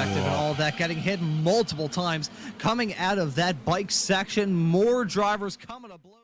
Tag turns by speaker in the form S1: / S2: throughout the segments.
S1: effective and all that, getting hit multiple times. Coming out of that bike section, more drivers coming to blows.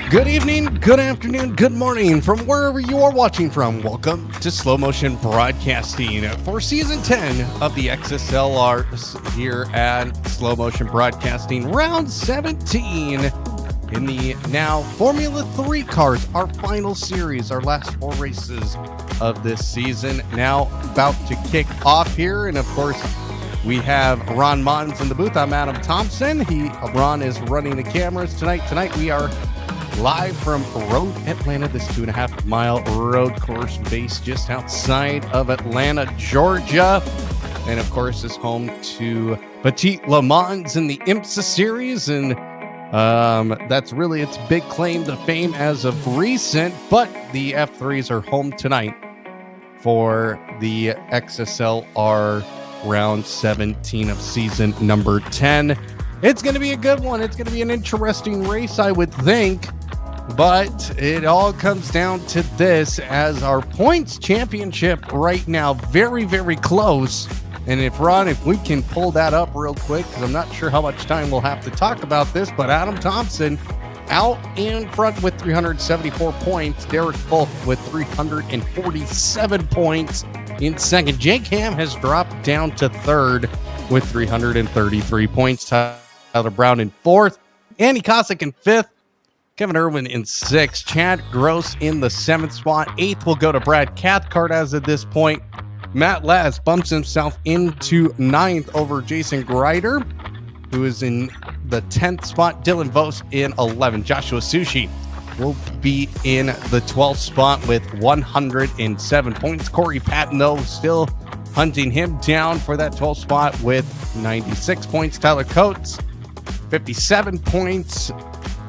S2: Good evening, good afternoon, good morning from wherever you are watching from. Welcome to Slow Motion Broadcasting for Season 10 of the XSLR here at Slow Motion Broadcasting, Round 17 in the now Formula 3 cars, our final series, our last 4 races of this season, now about to kick off here. And of course, we have Ron Maunz in the booth. I'm Adam Thomsen. Ron is running the cameras tonight. Tonight we are live from Road Atlanta, this 2.5 mile road course based just outside of Atlanta, Georgia. And of course, is home to Petit Le Mans in the IMSA series. And that's really its big claim to fame as of recent. But the F3s are home tonight for the XSLR round 17 of season number 10. It's going to be a good one. It's going to be an interesting race, I would think. But it all comes down to this, as our points championship right now, very, very close. And if we can pull that up real quick, because I'm not sure how much time we'll have to talk about this, but Adam Thomsen out in front with 374 points. Derek Fulk with 347 points in second. Jake Ham has dropped down to third with 333 points. Tyler Brown in fourth. Andy Kosick in fifth. Kevin Irwin in sixth. Chad Gross in the seventh spot. Eighth will go to Brad Cathcart as of this point. Matt Laz bumps himself into ninth over Jason Greider, who is in the 10th spot. Dylan Vos in 11. Joshua Sushi will be in the 12th spot with 107 points. Corey Patton, though, still hunting him down for that 12th spot with 96 points. Tyler Coates, 57 points.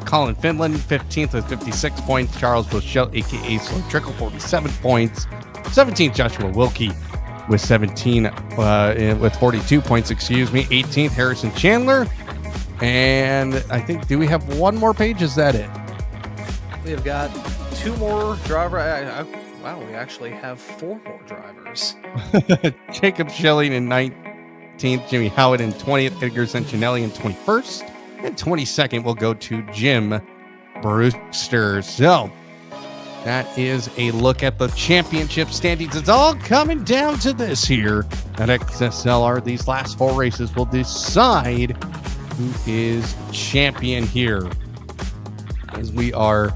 S2: Colin Finland, 15th with 56 points. Charles Bushell, a.k.a. Slow Trickle, 47 points. 17th, Joshua Wilkie with 42 points, 18th, Harrison Chandler. And I think, do we have one more page? Is that it?
S1: We have got two more drivers. Wow, we actually have four more drivers.
S2: Jacob Schilling in 19th, Jimmy Howard in 20th, Edgar Santinelli in 21st, and 22nd will go to Jim Brewster. So that is a look at the championship standings. It's all coming down to this here at XSLR. These last four races will decide who is champion here. As we are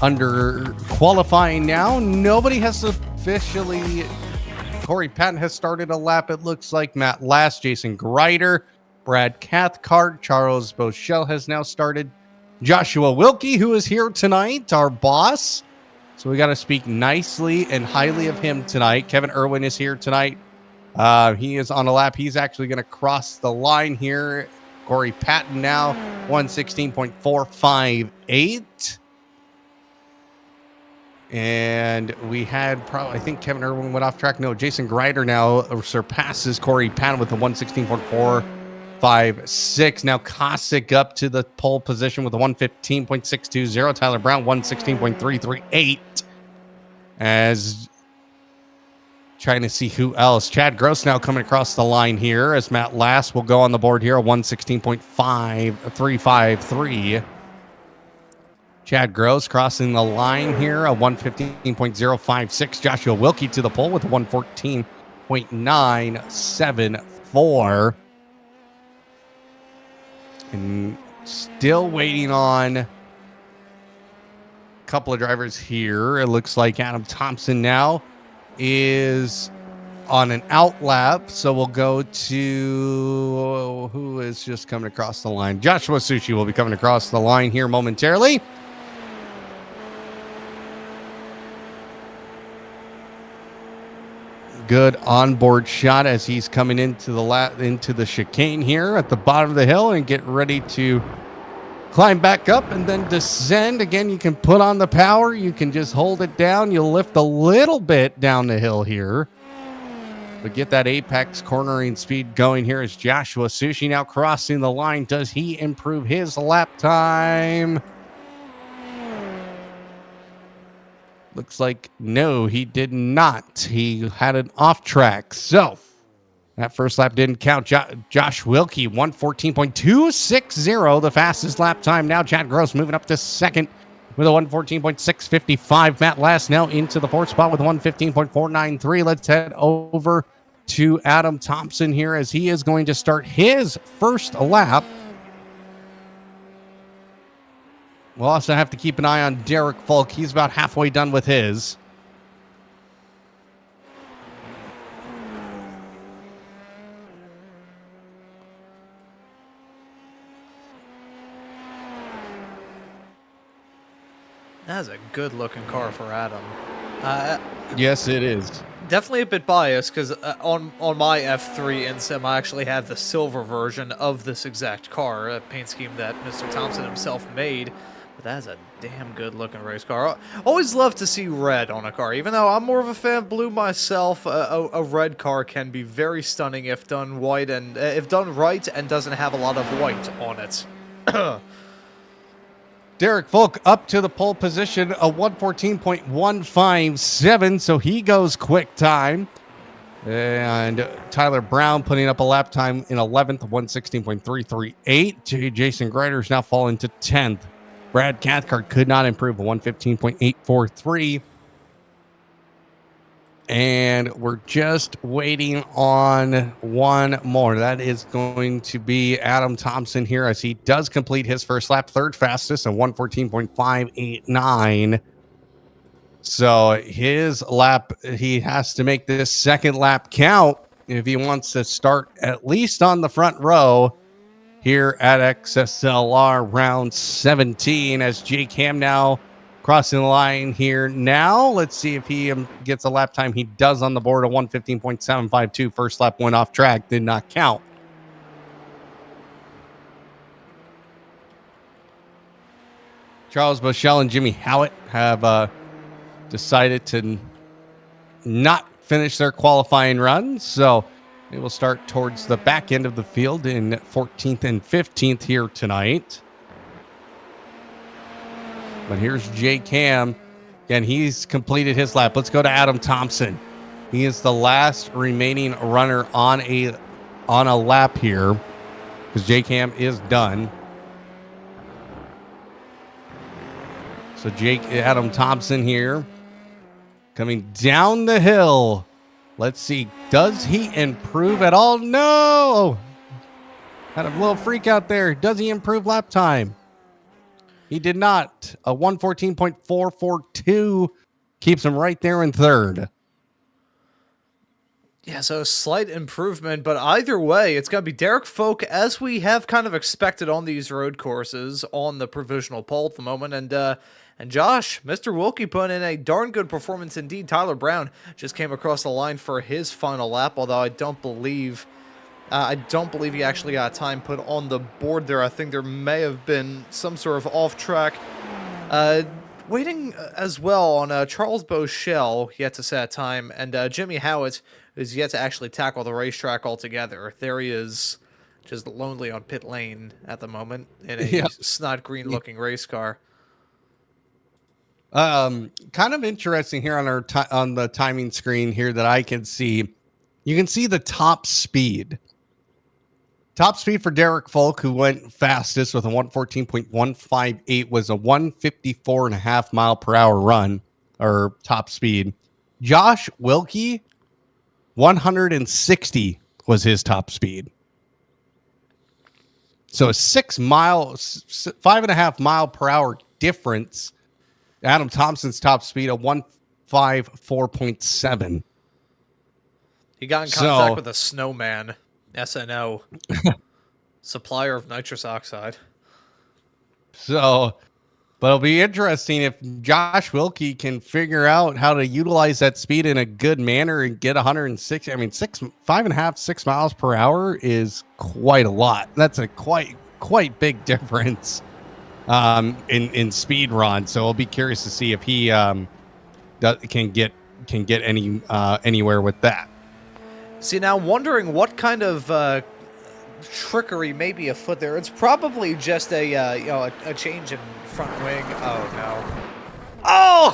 S2: under qualifying now, nobody has officially. Corey Patton has started a lap, it looks like. Matt Last, Jason Greider, Brad Cathcart, Charles Boschel has now started. Joshua Wilkie, who is here tonight, our boss. So we got to speak nicely and highly of him tonight. Kevin Irwin is here tonight. He is on a lap. He's actually going to cross the line here. Corey Patton now, 116.458. And we had I think Kevin Irwin went off track. No, Jason Greider now surpasses Corey Patton with a 116.456. Now Kosick up to the pole position with a 115.620. Tyler Brown, 116.338. As trying to see who else. Chad Gross now coming across the line here as Matt Last will go on the board here, a 116.5353. Chad Gross crossing the line here, a 115.056. Joshua Wilkie to the pole with a 114.974. And still waiting on a couple of drivers here. It looks like Adam Thomsen now is on an out lap. So we'll go to who is just coming across the line. Joshua Sushi will be coming across the line here momentarily. Good onboard shot as he's coming into the chicane here at the bottom of the hill and get ready to climb back up and then descend. Again, you can put on the power. You can just hold it down. You'll lift a little bit down the hill here. But get that apex cornering speed going here as Joshua Sushi now crossing the line. Does he improve his lap time? Looks like no, he did not. He had an off track. So that first lap didn't count. Josh Wilkie, 114.260, the fastest lap time. Now Chad Gross moving up to second with a 114.655. Matt Last now into the fourth spot with 115.493. Let's head over to Adam Thomsen here as he is going to start his first lap. We'll also have to keep an eye on Derek Falk. He's about halfway done with his.
S1: That's a good-looking car for Adam.
S2: Yes, it is.
S1: Definitely a bit biased because on my F3 Insim, I actually have the silver version of this exact car, a paint scheme that Mr. Thomsen himself made. But that's a damn good-looking race car. Always love to see red on a car. Even though I'm more of a fan of blue myself, a red car can be very stunning if done white and if done right and doesn't have a lot of white on it.
S2: Derek Volk up to the pole position, a 114.157, so he goes quick time. And Tyler Brown putting up a lap time in 11th, 116.338. Jason Greider's now fallen to 10th. Brad Cathcart could not improve, a 115.843. And we're just waiting on one more. That is going to be Adam Thomsen here as he does complete his first lap, third fastest at 1:14.589. So his lap, he has to make this second lap count if he wants to start at least on the front row here at XSLR round 17 as Jake Ham now crossing the line here now. Let's see if he gets a lap time. He does on the board, a 1:15.752. First lap went off track, did not count. Charles Boschel and Jimmy Howitt have decided to not finish their qualifying runs, so they will start towards the back end of the field in 14th and 15th here tonight. But here's Jake Ham. Again, he's completed his lap. Let's go to Adam Thomsen. He is the last remaining runner on a lap here because Jake Ham is done. So Adam Thomsen here coming down the hill. Let's see. Does he improve at all? No! Had a little freak out there. Does he improve lap time? He did not. A 1:14.442 keeps him right there in third.
S1: Yeah, so a slight improvement, but either way, it's going to be Derek Folk, as we have kind of expected on these road courses, on the provisional pole at the moment. And Josh, Mr. Wilkie put in a darn good performance indeed. Tyler Brown just came across the line for his final lap, although I don't believe he actually got time put on the board there. I think there may have been some sort of off-track waiting as well on Charles Boschel, yet to set time, and Jimmy Howitt is yet to actually tackle the racetrack altogether. There he is, just lonely on pit lane at the moment in a snot green-looking race car.
S2: Kind of interesting here on on the timing screen here that I can see. You can see the top speed. Top speed for Derek Folk, who went fastest with a 1:14.158, was a 154.5 mile per hour run, or top speed. Josh Wilkie, 160 was his top speed. So a 5.5 mile per hour difference. Adam Thomsen's top speed of 154.7.
S1: He got in contact with a snowman, SNO, supplier of nitrous oxide.
S2: So, but it'll be interesting if Josh Wilkie can figure out how to utilize that speed in a good manner and get 160. I mean, 5.5, 6 miles per hour is quite a lot. That's a quite big difference in speed run. So I'll be curious to see if he can get anywhere with that.
S1: See, now wondering what kind of trickery may be afoot there. It's probably just a change in front wing. Oh no! Oh!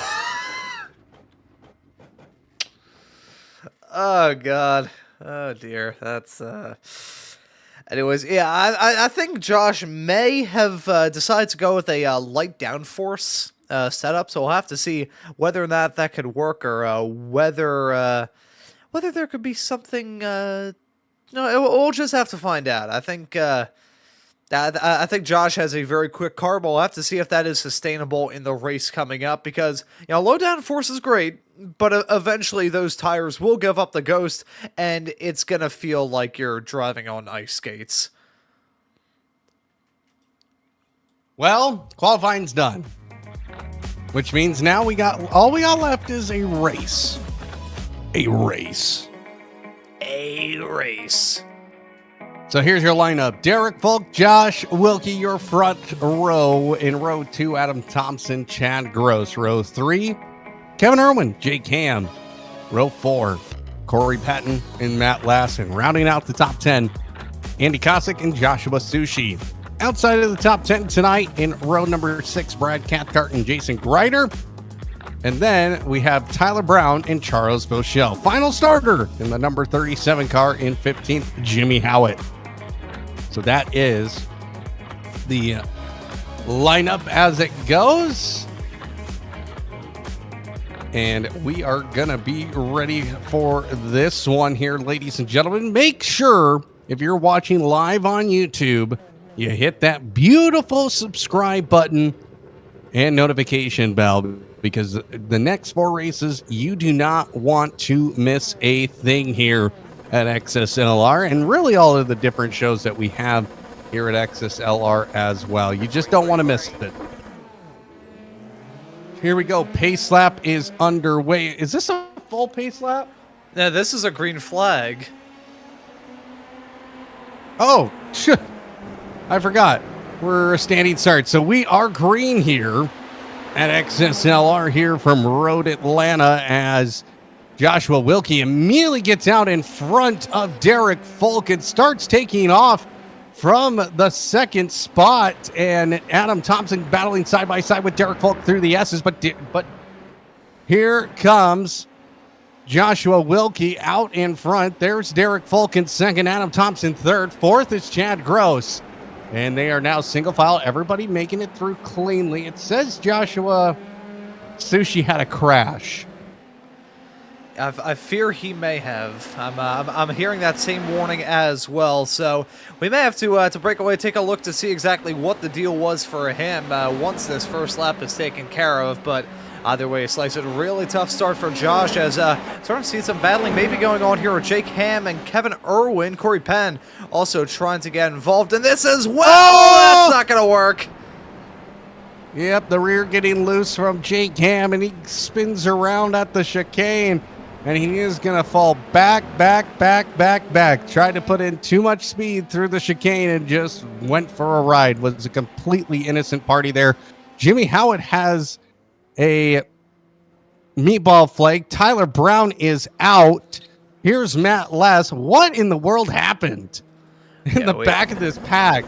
S1: Oh god! Oh dear! That's Anyways, yeah, I think Josh may have decided to go with a light downforce setup, so we'll have to see whether or not that could work, or whether there could be something. No, we'll just have to find out. I think Josh has a very quick car, but we'll have to see if that is sustainable in the race coming up, because low downforce is great, but eventually those tires will give up the ghost, and it's gonna feel like you're driving on ice skates.
S2: Well, qualifying's done, which means now all we got left is a race. A race. So here's your lineup. Derek Folk, Josh Wilkie, your front row. In row 2, Adam Thomsen, Chad Gross. Row 3, Kevin Irwin, Jake Ham. Row 4, Corey Patton and Matt Lassen. Rounding out the top 10, Andy Kosick and Joshua Sushi. Outside of the top 10 tonight, in row number 6, Brad Cathcart and Jason Greider. And then we have Tyler Brown and Charles Boschel. Final starter in the number 37 car in 15th, Jimmy Howitt. So that is the lineup as it goes. And we are going to be ready for this one here, ladies and gentlemen. Make sure, if you're watching live on YouTube, you hit that beautiful subscribe button and notification bell, because the next 4 races, you do not want to miss a thing here at XSLR, and really all of the different shows that we have here at XSLR as well. You just don't want to miss it. Here we go. Pace lap is underway. Is this a full pace lap?
S1: No, this is a green flag.
S2: Oh, shit. I forgot. We're a standing start. So we are green here at XSLR here from Road Atlanta, as Joshua Wilkie immediately gets out in front of Derek Folk and starts taking off from the second spot, and Adam Thomsen battling side by side with Derek Folk through the S's, but here comes Joshua Wilkie out in front. There's Derek Folk in second, Adam Thomsen third, fourth is Chad Gross, and they are now single file, everybody making it through cleanly. It says Joshua Sushi had a crash.
S1: I fear he may have. I'm hearing that same warning as well. So we may have to break away, take a look to see exactly what the deal was for him once this first lap is taken care of. But either way, slice it. Really tough start for Josh, as starting to see some battling maybe going on here with Jake Ham and Kevin Irwin. Corey Penn also trying to get involved in this as well. Oh! That's not going to work.
S2: Yep, the rear getting loose from Jake Ham, and he spins around at the chicane. And he is going to fall back. Tried to put in too much speed through the chicane and just went for a ride. Was a completely innocent party there. Jimmy Howitt has a meatball flag. Tyler Brown is out. Here's Matt Less. What in the world happened in the back of this pack?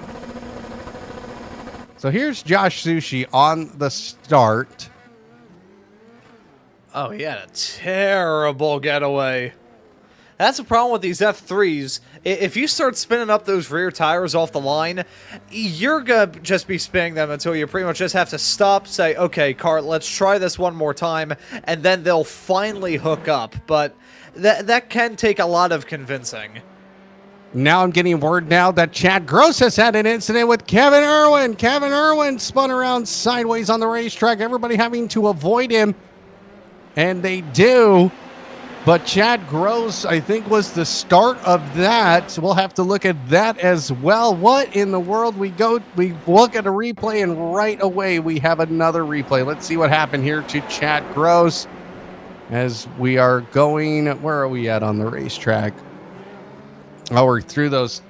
S2: So here's Josh Sushi on the start.
S1: Oh, he had a terrible getaway. That's the problem with these F3s. If you start spinning up those rear tires off the line, you're going to just be spinning them until you pretty much just have to stop, say, okay, car, let's try this one more time, and then they'll finally hook up. But that can take a lot of convincing.
S2: Now I'm getting word now that Chad Gross has had an incident with Kevin Irwin. Kevin Irwin spun around sideways on the racetrack, everybody having to avoid him. And they do, but Chad Gross, I think, was the start of that. So we'll have to look at that as well. What in the world? We look at a replay, and right away we have another replay. Let's see what happened here to Chad Gross as we are going. Where are we at on the racetrack? Oh, we're through those.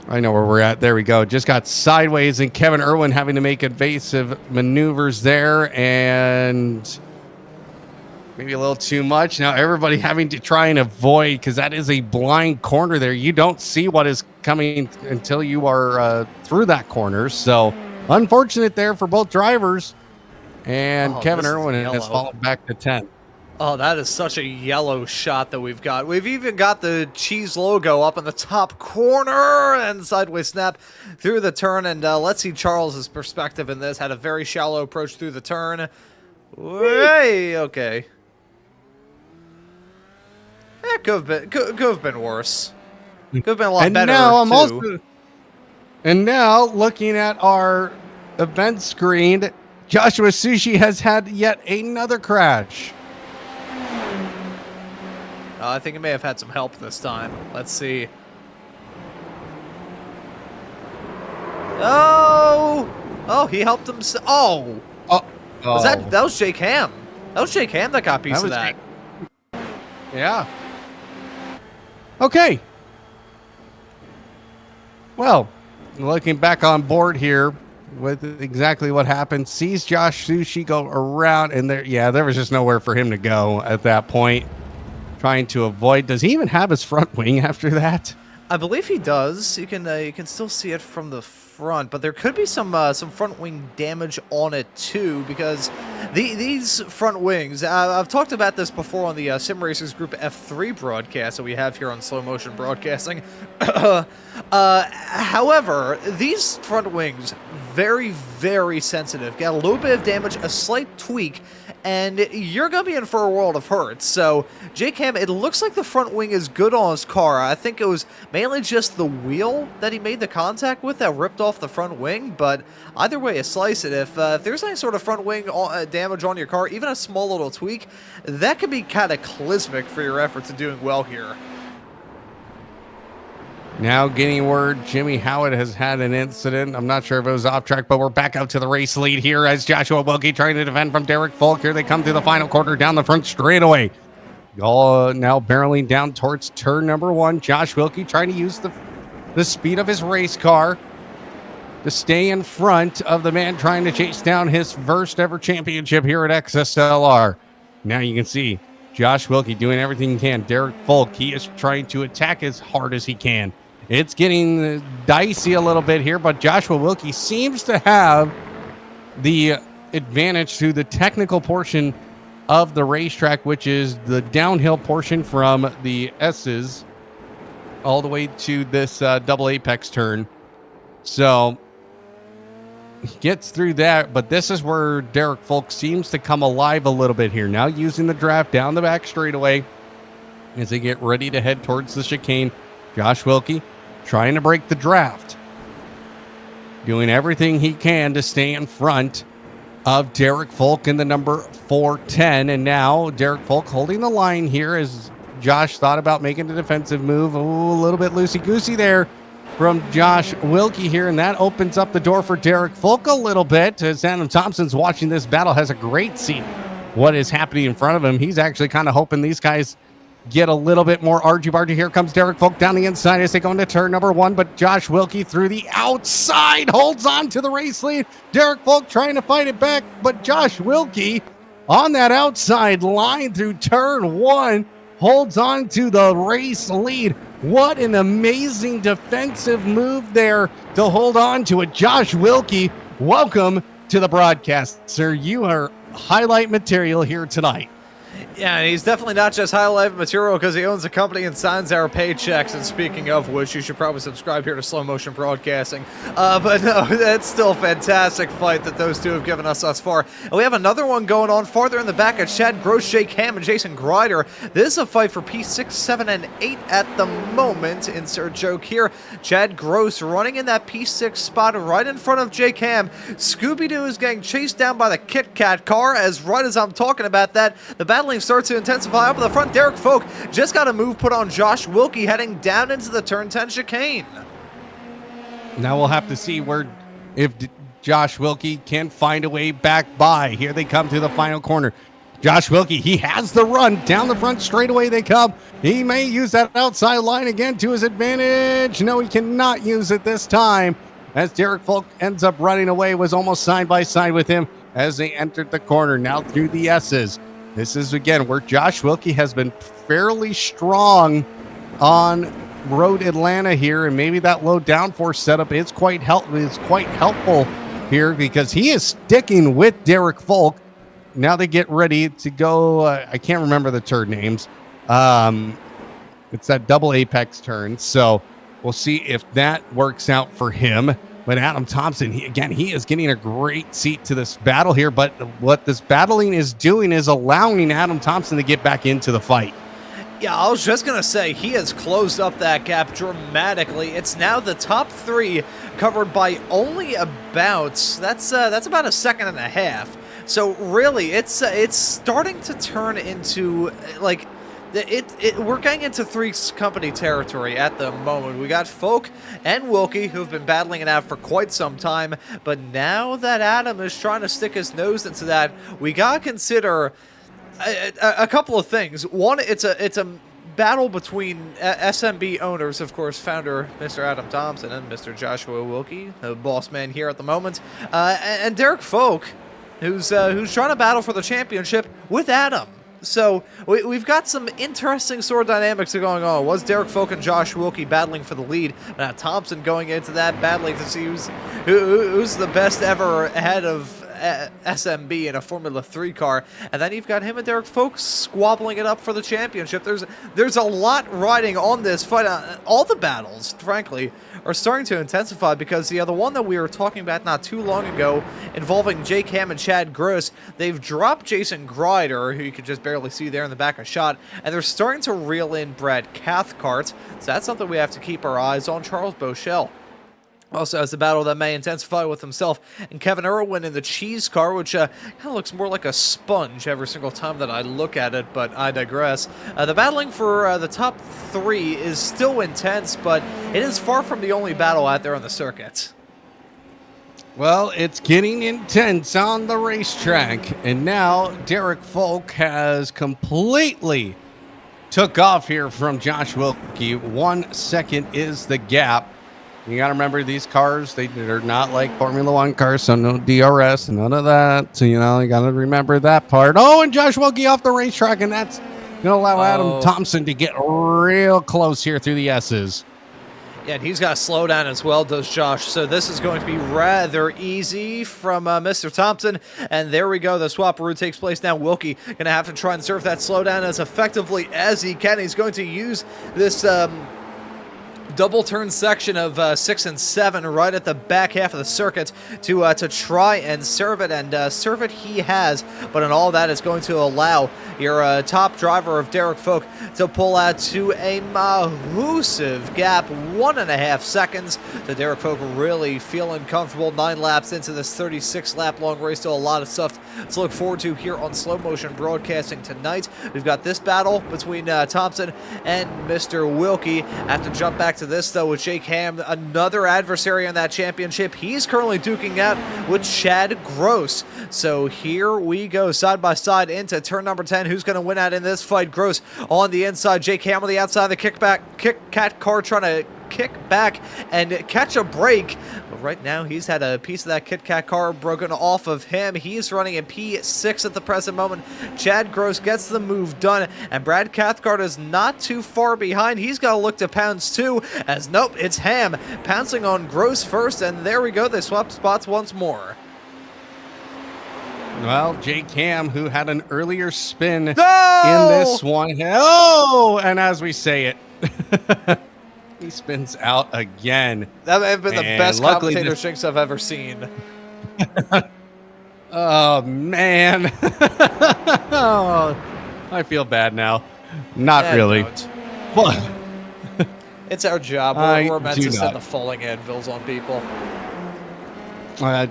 S2: I know where we're at. There we go. Just got sideways, and Kevin Irwin having to make evasive maneuvers there, and maybe a little too much. Now everybody having to try and avoid, because that is a blind corner there. You don't see what is coming until you are through that corner. So unfortunate there for both drivers. And Kevin Irwin has fallen back to 10.
S1: Oh, that is such a yellow shot that we've got. We've even got the cheese logo up in the top corner, and sideways snap through the turn. And let's see Charles's perspective in this. Had a very shallow approach through the turn. Hey, okay. It could have been worse. Could have been a lot better.
S2: And now looking at our event screen, Joshua Sushi has had yet another crash.
S1: I think he may have had some help this time. Let's see. Oh, he helped him. Oh, that was Jake Ham. That was Jake Ham that got a piece of that.
S2: Yeah. Okay. Well, looking back on board here with exactly what happened, sees Josh Sushi go around, and there was just nowhere for him to go at that point. Trying to avoid. Does he even have his front wing after that?
S1: I believe he does. You can still see it from the front, but there could be some front wing damage on it too, because these front wings. I've talked about this before on the Sim Racers Group F3 broadcast that we have here on Slow Motion Broadcasting. However, these front wings very, very sensitive. Get a little bit of damage, a slight tweak, and you're going to be in for a world of hurt. So J-Cam, it looks like the front wing is good on his car. I think it was mainly just the wheel that he made the contact with that ripped off the front wing, but either way you slice it, if there's any sort of front wing damage on your car, even a small little tweak, that could be cataclysmic for your efforts of doing well here.
S2: Now getting word Jimmy Howard has had an incident. I'm not sure if it was off track, but we're back out to the race lead here as Joshua Wilkie trying to defend from Derek Folk. Here they come to the final quarter down the front straightaway. All now barreling down towards turn number 1. Josh Wilkie trying to use the speed of his race car to stay in front of the man trying to chase down his first ever championship here at XSLR. Now you can see Josh Wilkie doing everything he can. Derek Folk, he is trying to attack as hard as he can. It's getting dicey a little bit here, but Joshua Wilkie seems to have the advantage to the technical portion of the racetrack, which is the downhill portion from the S's all the way to this double apex turn. So he gets through that, but this is where Derek Folk seems to come alive a little bit here. Now using the draft down the back straightaway as they get ready to head towards the chicane. Josh Wilkie trying to break the draft, doing everything he can to stay in front of Derek Folk in the number 410. And now Derek Folk holding the line here as Josh thought about making a defensive move. Ooh, a little bit loosey-goosey there from Josh Wilkie here, and that opens up the door for Derek Folk a little bit as Adam Thomsen's watching this battle, has a great seat what is happening in front of him. He's actually kind of hoping these guys get a little bit more argy-bargy. Here comes Derek Folk down the inside as they go into turn number 1, but Josh Wilkie through the outside holds on to the race lead. Derek Folk trying to fight it back, but Josh Wilkie on that outside line through turn 1 holds on to the race lead. What an amazing defensive move there to hold on to it. Josh Wilkie, welcome to the broadcast, sir. You are highlight material here tonight.
S1: Yeah, and he's definitely not just highlight material because he owns a company and signs our paychecks. And speaking of which, you should probably subscribe here to Slow Motion Broadcasting. But no, that's still a fantastic fight that those two have given us thus far. And we have another one going on farther in the back at Chad Gross, Jake Ham, and Jason Grider. This is a fight for P6, 7, and 8 at the moment. Insert joke here. Chad Gross running in that P6 spot right in front of Jake Ham. Scooby-Doo is getting chased down by the Kit Kat car. As right as I'm talking about that, the battling starts to intensify up in the front. Derek Folk just got a move put on Josh Wilkie heading down into the turn 10 chicane.
S2: Now we'll have to see if Josh Wilkie can find a way back by. Here they come to the final corner. Josh Wilkie, he has the run down the front straightaway they come. He may use that outside line again to his advantage. No, he cannot use it this time as Derek Folk ends up running away, was almost side by side with him as they entered the corner. Now through the S's. This is, again, where Josh Wilkie has been fairly strong on Road Atlanta here, and maybe that low downforce setup is quite helpful here because he is sticking with Derek Folk. Now they get ready to go. I can't remember the turn names. It's that double apex turn, so we'll see if that works out for him. But Adam Thomsen, he is getting a great seat to this battle here. But what this battling is doing is allowing Adam Thomsen to get back into the fight.
S1: Yeah, I was just going to say, he has closed up that gap dramatically. It's now the top 3 covered by only about, that's about a second and a half. So really, it's starting to turn into, like, we're getting into 3 company territory at the moment. We got Folk and Wilkie who've been battling it out for quite some time, but now that Adam is trying to stick his nose into that, we gotta consider a couple of things. One, it's a battle between SMB owners, of course, founder Mr. Adam Thomsen and Mr. Joshua Wilkie, the boss man here at the moment, and Derek Folk, who's trying to battle for the championship with Adam. So we've got some interesting sort of dynamics going on. Was Derek Folk and Josh Wilkie battling for the lead? Now Thomsen going into that battling to see who's the best ever head of SMB in a Formula 3 car, and then you've got him and Derek Folks squabbling it up for the championship. There's a lot riding on this fight. All the battles, frankly, are starting to intensify because the one that we were talking about not too long ago involving Jake Ham and Chad Gross, they've dropped Jason Grider, who you could just barely see there in the back of shot, and they're starting to reel in Brad Cathcart, so that's something we have to keep our eyes on. Charles Bochelle also has a battle that may intensify with himself and Kevin Irwin in the cheese car, which kind of looks more like a sponge every single time that I look at it, but I digress. The battling for the top 3 is still intense, but it is far from the only battle out there on the circuit.
S2: Well, it's getting intense on the racetrack, and now Derek Folk has completely took off here from Josh Wilkie. 1 second is the gap. You got to remember, these cars, they're not like Formula 1 cars, so no DRS, none of that. So, you got to remember that part. Oh, and Josh Wilkie off the racetrack, and that's going to allow Adam Thomsen to get real close here through the S's.
S1: Yeah, and he's got to slow down as well, does Josh. So this is going to be rather easy from Mr. Thomsen. And there we go. The swap-a-roo takes place now. Wilkie going to have to try and serve that slowdown as effectively as he can. He's going to use this double turn section of 6 and 7 right at the back half of the circuit to try and serve it, and serve it he has. But in all that, it's going to allow your top driver of Derek Folk to pull out to a massive gap, 1.5 seconds. So Derek Folk really feeling comfortable. 9 laps into this 36 lap long race. Still a lot of stuff to look forward to here on Slow Motion Broadcasting tonight. We've got this battle between Thomsen and Mr. Wilkie. Have to jump back to this though with Jake Ham, another adversary in that championship. He's currently duking out with Chad Gross. So here we go, side by side into turn number 10. Who's going to win out in this fight? Gross on the inside, Jake Ham on the outside. The Kit Kat car trying to kick back and catch a break. But right now, he's had a piece of that Kit Kat car broken off of him. He's running in P6 at the present moment. Chad Gross gets the move done, and Brad Cathcart is not too far behind. He's got to look to pounce too, as nope, it's Ham pouncing on Gross first, and there we go. They swap spots once more.
S2: Well, Jake Ham, who had an earlier spin in this one. Oh, and as we say it, he spins out again.
S1: That may have been the best commentator jinx I've ever seen.
S2: Oh, man. Oh, I feel bad now. Not really. But
S1: it's our job. We're meant to send the falling anvils on people.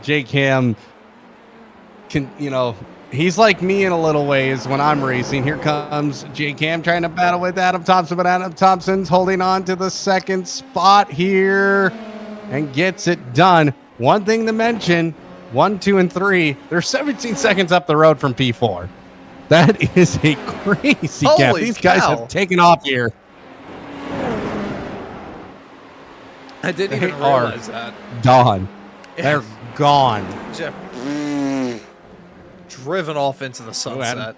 S2: Jake Ham can, he's like me in a little ways when I'm racing. Here comes Jake Ham trying to battle with Adam Thomsen, but Adam Thomsen's holding on to the second spot here and gets it done. One thing to mention, 1, 2, and 3, they're 17 seconds up the road from P4. That is a crazy gap. These guys have taken off here.
S1: I didn't even realize that.
S2: Gone. They're gone.
S1: Driven off into the sunset.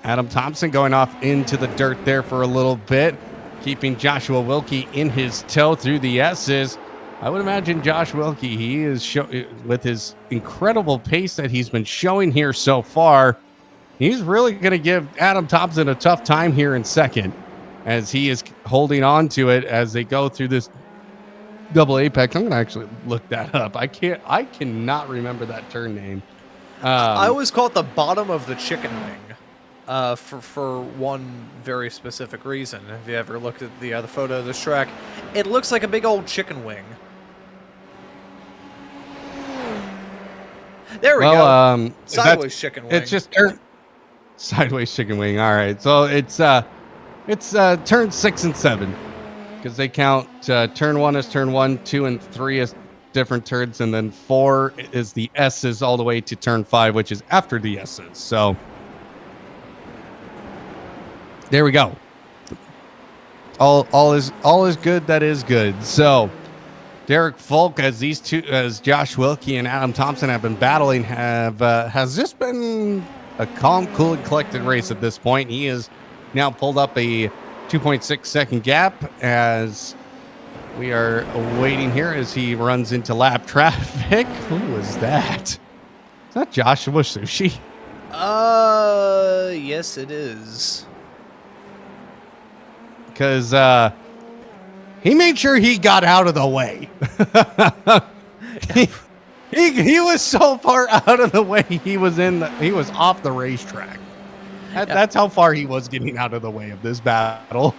S2: Adam Thomsen going off into the dirt there for a little bit, keeping Joshua Wilkie in his tow through the S's. I would imagine Josh Wilkie, he is with his incredible pace that he's been showing here so far, he's really going to give Adam Thomsen a tough time here in second, as he is holding on to it as they go through this double apex. I'm going to actually look that up. I cannot remember that turn name.
S1: I always call it the bottom of the chicken wing for one very specific reason. Have you ever looked at the other photo of this track? It looks like a big old chicken wing. There we go. Sideways chicken wing.
S2: It's just sideways chicken wing. All right. So it's turn 6 and 7, because they count turn 1 as turn 1, 2 and 3 as different turns, and then 4 is the S's all the way to turn 5, which is after the S's. So there we go. All is good that is good. So Derek Folk, as Josh Wilkie and Adam Thomsen have been battling, has just been a calm, cool, and collected race at this point. He has now pulled up a 2.6 second gap as we are waiting here as he runs into lap traffic. Who was that? Is that Joshua Sushi?
S1: Yes, it is.
S2: Because he made sure he got out of the way. he was so far out of the way. He was off the racetrack. That's how far he was getting out of the way of this battle.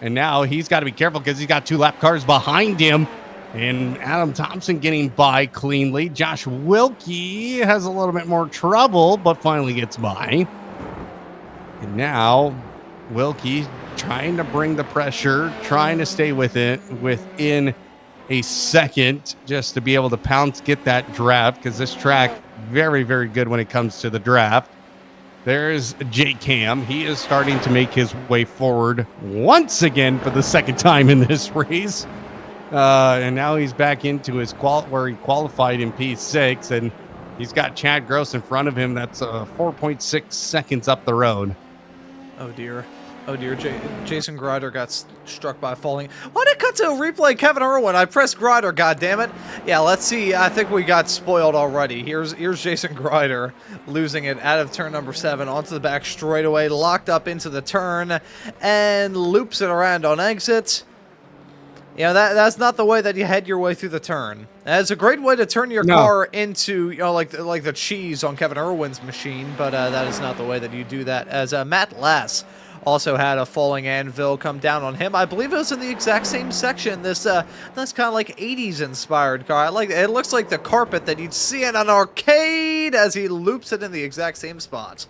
S2: And now he's got to be careful because he's got 2 lap cars behind him. And Adam Thomsen getting by cleanly. Josh Wilkie has a little bit more trouble, but finally gets by. And now Wilkie trying to bring the pressure, trying to stay within a second just to be able to pounce, get that draft, because this track very, very good when it comes to the draft. There's J Cam. He is starting to make his way forward once again for the second time in this race. And now he's back into his where he qualified in P6, and he's got Chad Gross in front of him. That's 4.6 seconds up the road.
S1: Oh dear. Oh dear, Jason Grider got struck by falling. Why did it cut to a replay? Kevin Irwin. I pressed Grider, goddammit. Yeah, let's see. I think we got spoiled already. Here's Jason Grider losing it out of turn number 7 onto the back straightaway, locked up into the turn, and loops it around on exit. You know, that's not the way that you head your way through the turn. It's a great way to turn your car into, you know, like the cheese on Kevin Irwin's machine, but that is not the way that you do that. As Matt Lass also had a falling anvil come down on him. I believe it was in the exact same section. That's kind of like 80s inspired car. It looks like the carpet that you'd see in an arcade as he loops it in the exact same spot.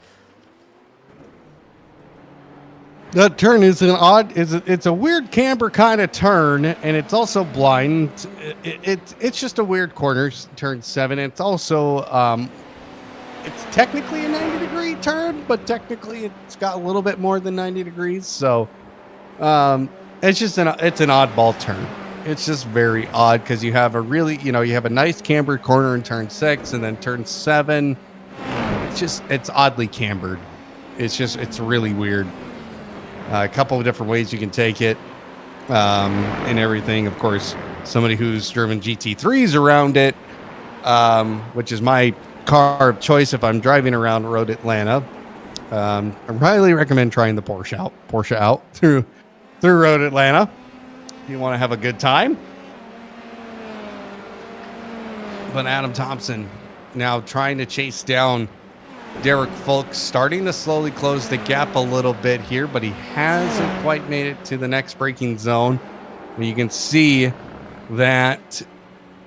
S2: That turn is it's a weird camber kind of turn, and it's also blind. It's just a weird corner, turn 7. It's also it's technically a 90-degree turn, but technically it's got a little bit more than 90 degrees. So it's just it's an oddball turn. It's just very odd because you have you have a nice cambered corner in turn 6, and then turn 7. It's oddly cambered. It's really weird. A couple of different ways you can take it, and everything. Of course, somebody who's driven GT3s around it, which is my car of choice if I'm driving around Road Atlanta. I highly recommend trying the Porsche out through Road Atlanta if you want to have a good time. But Adam Thomsen now trying to chase down Derek Fulk, starting to slowly close the gap a little bit here, but he hasn't quite made it to the next braking zone. You can see that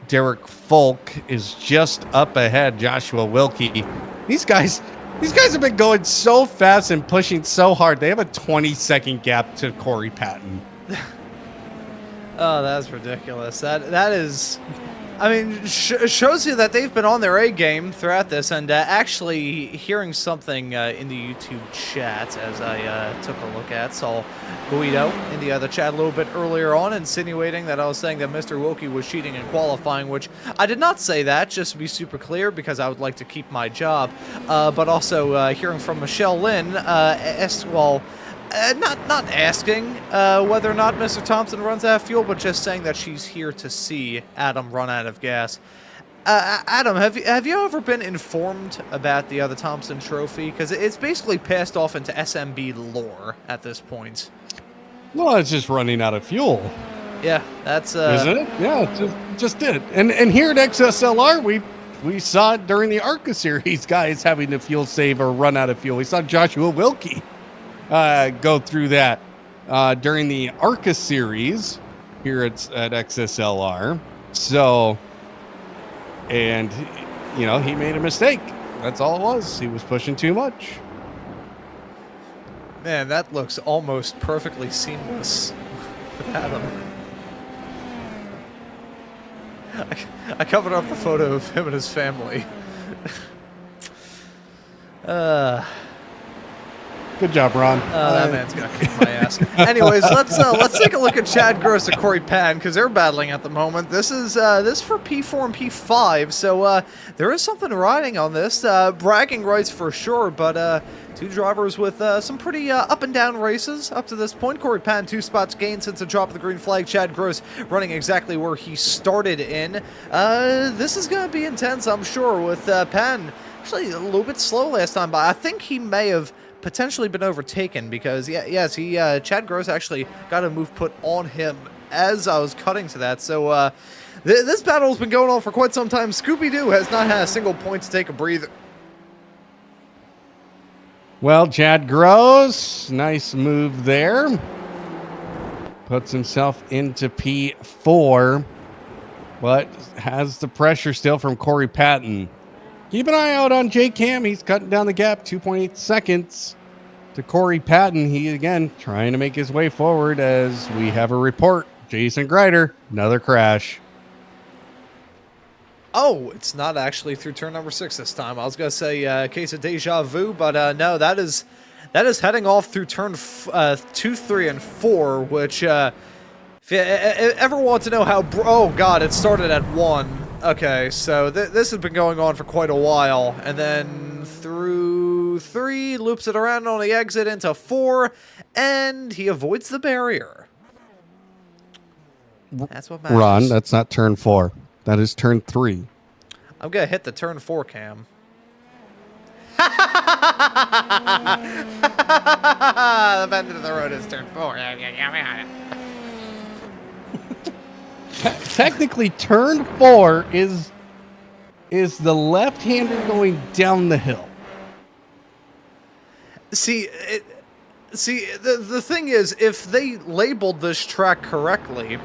S2: Derek Fulk is just up ahead Joshua Wilkie. These guys have been going so fast and pushing so hard. They have a 20-second gap to Corey Patton.
S1: Oh, that's ridiculous. That is, I mean, shows you that they've been on their A game throughout this, and actually hearing something in the YouTube chat as I took a look at, saw Guido in the other chat a little bit earlier on insinuating that I was saying that Mr. Wilkie was cheating in qualifying, which I did not say that, just to be super clear, because I would like to keep my job. But also hearing from Michelle Lynn, not asking whether or not Mr. Thomsen runs out of fuel, but just saying that she's here to see Adam run out of gas. Adam, have you ever been informed about the other Thomsen trophy? Because it's basically passed off into SMB lore at this point.
S2: Well, it's just running out of fuel.
S1: Yeah, that's
S2: isn't it? Yeah, it just did. And here at XSLR, we saw it during the ARCA series, guys having to fuel save or run out of fuel. We saw Joshua Wilkie go through that during the ARCA series here at XSLR. So, and he made a mistake. That's all it was. He was pushing too much.
S1: Man, that looks almost perfectly seamless with Adam. I covered up the photo of him and his family.
S2: Good job, Ron.
S1: That man's gonna kick my ass. Anyways, let's take a look at Chad Gross and Corey Patton, because they're battling at the moment. This is for P4 and P5, so there is something riding on this. Bragging rights for sure, but two drivers with some pretty up and down races up to this point. Corey Patton 2 spots gained since the drop of the green flag. Chad Gross running exactly where he started in. This is gonna be intense, I'm sure, with Patton actually a little bit slow last time, but I think he may have potentially been overtaken because, Chad Gross actually got a move put on him as I was cutting to that. So this battle has been going on for quite some time. Scooby-Doo has not had a single point to take a breather.
S2: Well, Chad Gross, nice move there. Puts himself into P4, but has the pressure still from Corey Patton. Keep an eye out on J Cam. He's cutting down the gap, 2.8 seconds to Corey Patton. He, again, trying to make his way forward as we have a report. Jason Greider, another crash.
S1: Oh, it's not actually through turn number 6 this time. I was going to say case of deja vu, but no, that is heading off through turn 2, 3, and 4, which if you ever want to know how... oh, God, it started at 1. Okay, so this has been going on for quite a while, and then through 3, loops it around on the exit into 4, and he avoids the barrier. That's what matters.
S2: Ron, that's not turn 4. That is turn 3.
S1: I'm going to hit the turn 4 cam. The bend of the road is turn 4.
S2: Technically, turn 4 is the left-hander going down the hill.
S1: See, the thing is, if they labeled this track correctly,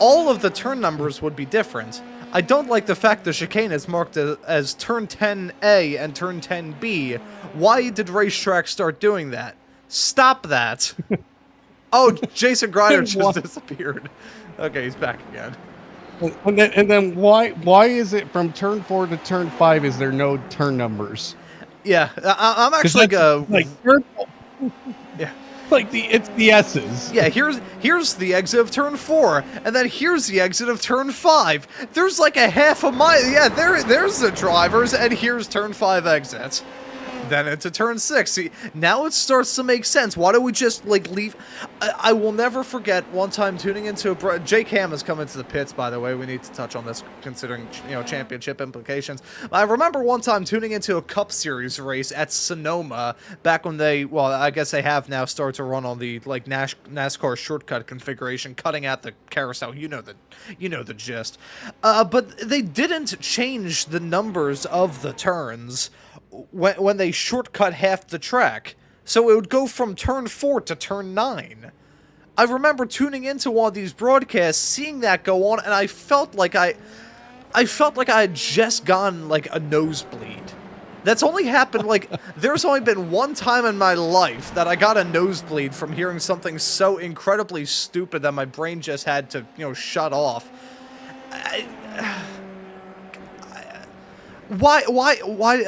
S1: all of the turn numbers would be different. I don't like the fact the chicane is marked as turn 10A and turn 10B. Why did racetrack start doing that? Stop that. Oh, Jason Greider just disappeared. Okay, he's back again.
S2: And then why is it from turn 4 to turn 5 is there no turn numbers?
S1: Yeah, I'm actually
S2: like
S1: yeah.
S2: Like it's the S's.
S1: Yeah, here's the exit of turn 4, and then here's the exit of turn 5. There's like a half a mile. Yeah, there's the drivers, and here's turn 5 exits. Then into turn 6. See, now it starts to make sense. Why don't we just like leave? I will never forget one time tuning into a Jake Ham has come into the pits. By the way, we need to touch on this considering championship implications. I remember one time tuning into a Cup Series race at Sonoma back when I guess they have now started to run on the like NASCAR shortcut configuration, cutting out the carousel. You know the gist. But they didn't change the numbers of the turns when they shortcut half the track. So it would go from turn 4 to turn 9. I remember tuning into one of these broadcasts, seeing that go on, and I felt like I had just gotten like a nosebleed. That's only happened like there's only been one time in my life that I got a nosebleed from hearing something so incredibly stupid that my brain just had to, shut off. Why?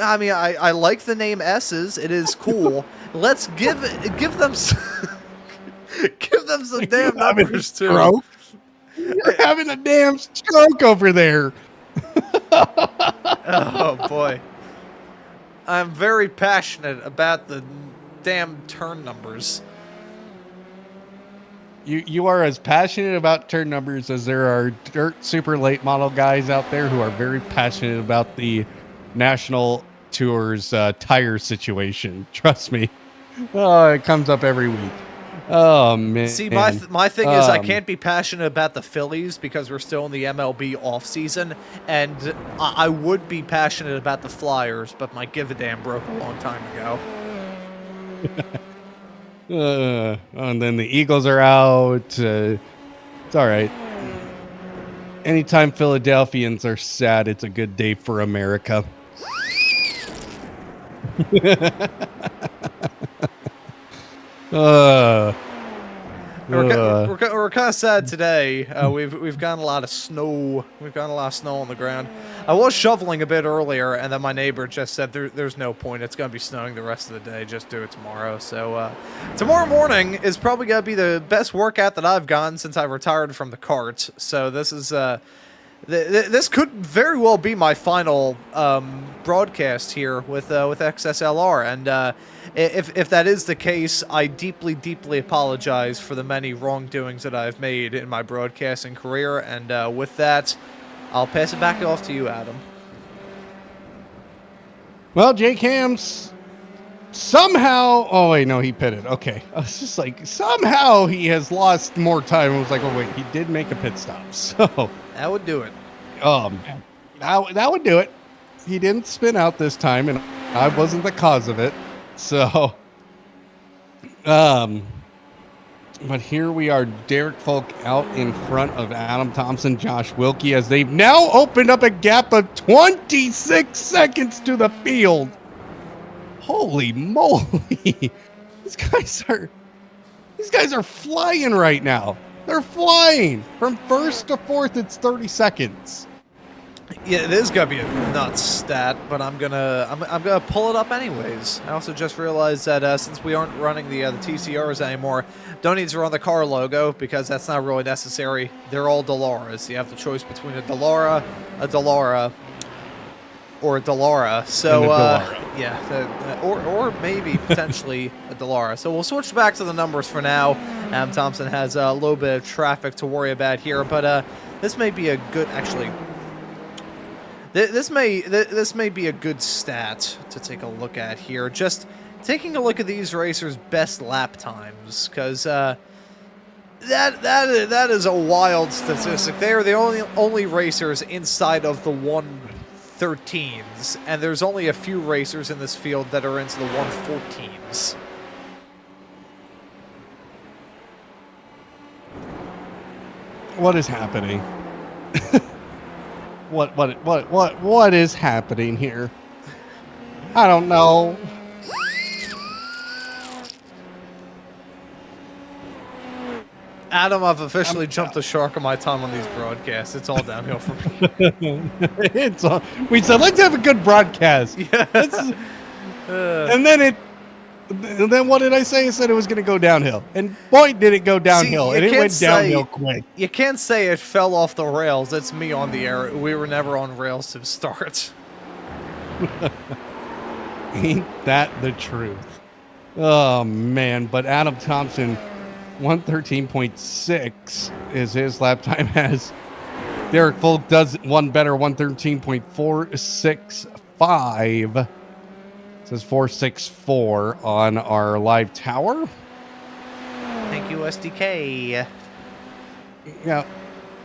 S1: I mean, I like the name S's. It is cool. Let's give them give them some damn numbers too.
S2: You're having a damn stroke over there.
S1: Oh boy, I'm very passionate about the damn turn numbers.
S2: You are as passionate about turn numbers as there are dirt super late model guys out there who are very passionate about the National Tour's tire situation. Trust me. Oh, it comes up every week. Oh, man.
S1: See, my thing is I can't be passionate about the Phillies because we're still in the MLB offseason, and I would be passionate about the Flyers, but my give a damn broke a long time ago.
S2: And then the Eagles are out. It's all right. Anytime Philadelphians are sad, it's a good day for America.
S1: We're kind of sad today. We've gotten a lot of snow. We've gotten a lot of snow on the ground. I was shoveling a bit earlier, and then my neighbor just said there's no point. It's gonna be snowing the rest of the day. Just do it tomorrow. So tomorrow morning is probably gonna be the best workout that I've gotten since I retired from the kart. So this is this could very well be my final broadcast here with XSLR, and if that is the case, I deeply, deeply apologize for the many wrongdoings that I've made in my broadcasting career, and with that, I'll pass it back off to you, Adam.
S2: Well, Jake Hams somehow. Oh wait, no, he pitted. Okay, I was just like, somehow he has lost more time. I was like, oh wait, he did make a pit stop. So
S1: That would do it.
S2: that would do it. He didn't spin out this time, and I wasn't the cause of it. So, but here we are, Derek Folk out in front of Adam Thomsen, Josh Wilkie, as they've now opened up a gap of 26 seconds to the field. Holy moly. These guys are flying right now. They're flying. From first to fourth, it's 30 seconds.
S1: Yeah, it is gonna be a nuts stat, but I'm gonna pull it up anyways. I also just realized that since we aren't running the TCRs anymore, don't need to run the car logo because that's not really necessary. They're all Dalaras. You have the choice between a Dalara, or a Dalara. So yeah, or maybe potentially a Dalara. So we'll switch back to the numbers for now. Thomsen has a little bit of traffic to worry about here, but this may be a good actually. This may be a good stat to take a look at here. Just taking a look at these racers' best lap times, because that is a wild statistic. They are the only racers inside of the 113s, and there's only a few racers in this field that are into the 114s.
S2: What is happening? What is happening here? I don't know.
S1: Adam, I've officially jumped the shark on my time on these broadcasts. It's all downhill for me.
S2: We said let's have a good broadcast.
S1: Yeah.
S2: And then what did I say? I said it was going to go downhill, and boy, did it go downhill! And it went downhill quick.
S1: You can't say it fell off the rails. It's me on the air. We were never on rails to start.
S2: Ain't that the truth? Oh man! But Adam Thomsen, 113.6 is his lap time. As Derek Folk does one better, 113.465. It says 464 on our live tower.
S1: Thank you, SDK.
S2: Yeah.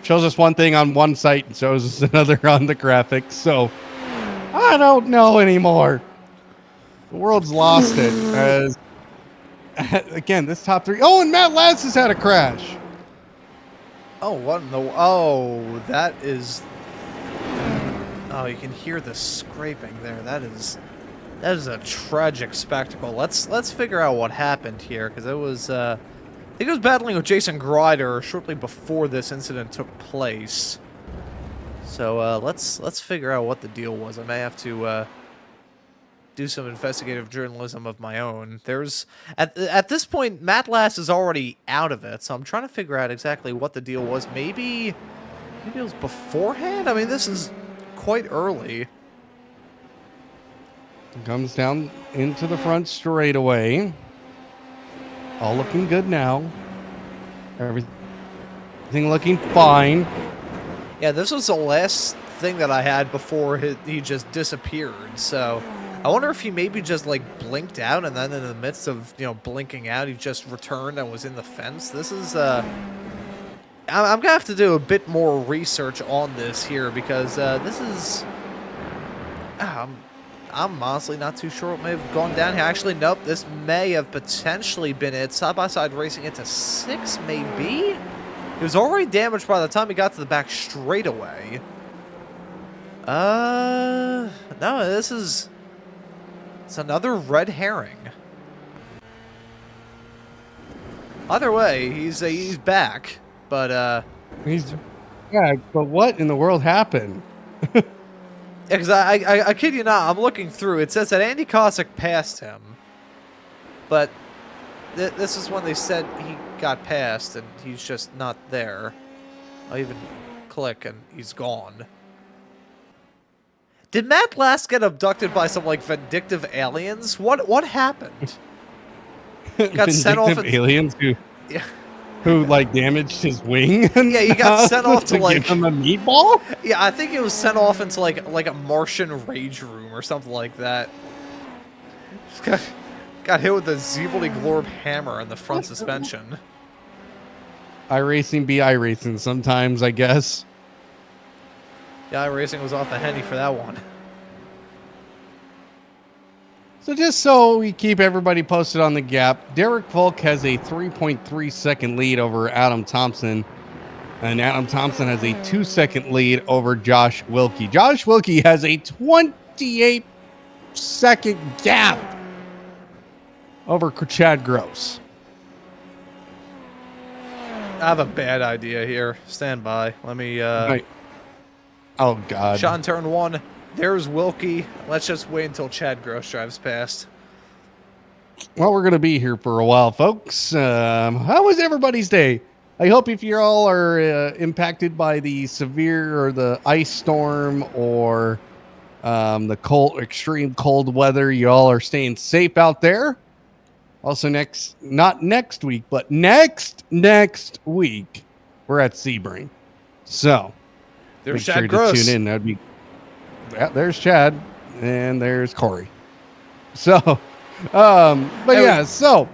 S2: Shows us one thing on one site and shows us another on the graphics. So I don't know anymore. The world's lost it. As again, this top three. Oh, and Matt Lass has had a crash.
S1: Oh, what in the... Oh, that is... Oh, you can hear the scraping there. That is a tragic spectacle. Let's figure out what happened here, because it was I think it was battling with Jason Grider shortly before this incident took place. So let's figure out what the deal was. I may have to do some investigative journalism of my own. There's at this point Matt Lass is already out of it, so I'm trying to figure out exactly what the deal was. Maybe it was beforehand. I mean, this is quite early.
S2: Comes down into the front straightaway. All looking good now. Everything looking fine.
S1: Yeah, this was the last thing that I had before he just disappeared. So I wonder if he maybe just like blinked out, and then in the midst of blinking out, he just returned and was in the fence. This is I'm gonna have to do a bit more research on this here, because this is I'm honestly not too sure what may have gone down here. Actually, nope. This may have potentially been it. Side-by-side racing into 6, maybe? He was already damaged by the time he got to the back straightaway. No, it's another red herring. Either way, he's back, but
S2: yeah, but what in the world happened?
S1: because I kid you not, I'm looking through. It says that Andy Cossack passed him, but this is when they said he got passed, and he's just not there. I'll even click, and he's gone. Did Matt Lass get abducted by some like vindictive aliens? What happened? Got sent off.
S2: Aliens who?
S1: Yeah.
S2: who like damaged his wing.
S1: Yeah, he got sent off to like
S2: give him a meatball.
S1: Yeah, I think it was sent off into like a Martian rage room or something like that. Just got hit with a Zeebledy Glorb hammer in the front suspension.
S2: iRacing be iRacing sometimes, I guess.
S1: Yeah, iRacing was off the henny for that one.
S2: So just so we keep everybody posted on the gap, Derek Volk has a 3.3 second lead over Adam Thomsen. And Adam Thomsen has a 2-second lead over Josh Wilkie. Josh Wilkie has a 28-second gap over Chad Gross.
S1: I have a bad idea here. Stand by. Let me,
S2: Right. Oh, God.
S1: shot in turn 1. There's Wilkie. Let's just wait until Chad Gross drives past.
S2: Well, we're going to be here for a while, folks. How was everybody's day? I hope if you all are impacted by the severe or the ice storm or the extreme cold weather, you all are staying safe out there. Also, not next week, but next week, we're at Sebring. So,
S1: There's
S2: make
S1: Chad
S2: sure
S1: Gross.
S2: to tune in. That'd be. Yeah, there's Chad, and there's Corey. So, but
S1: Hey,
S2: yeah, so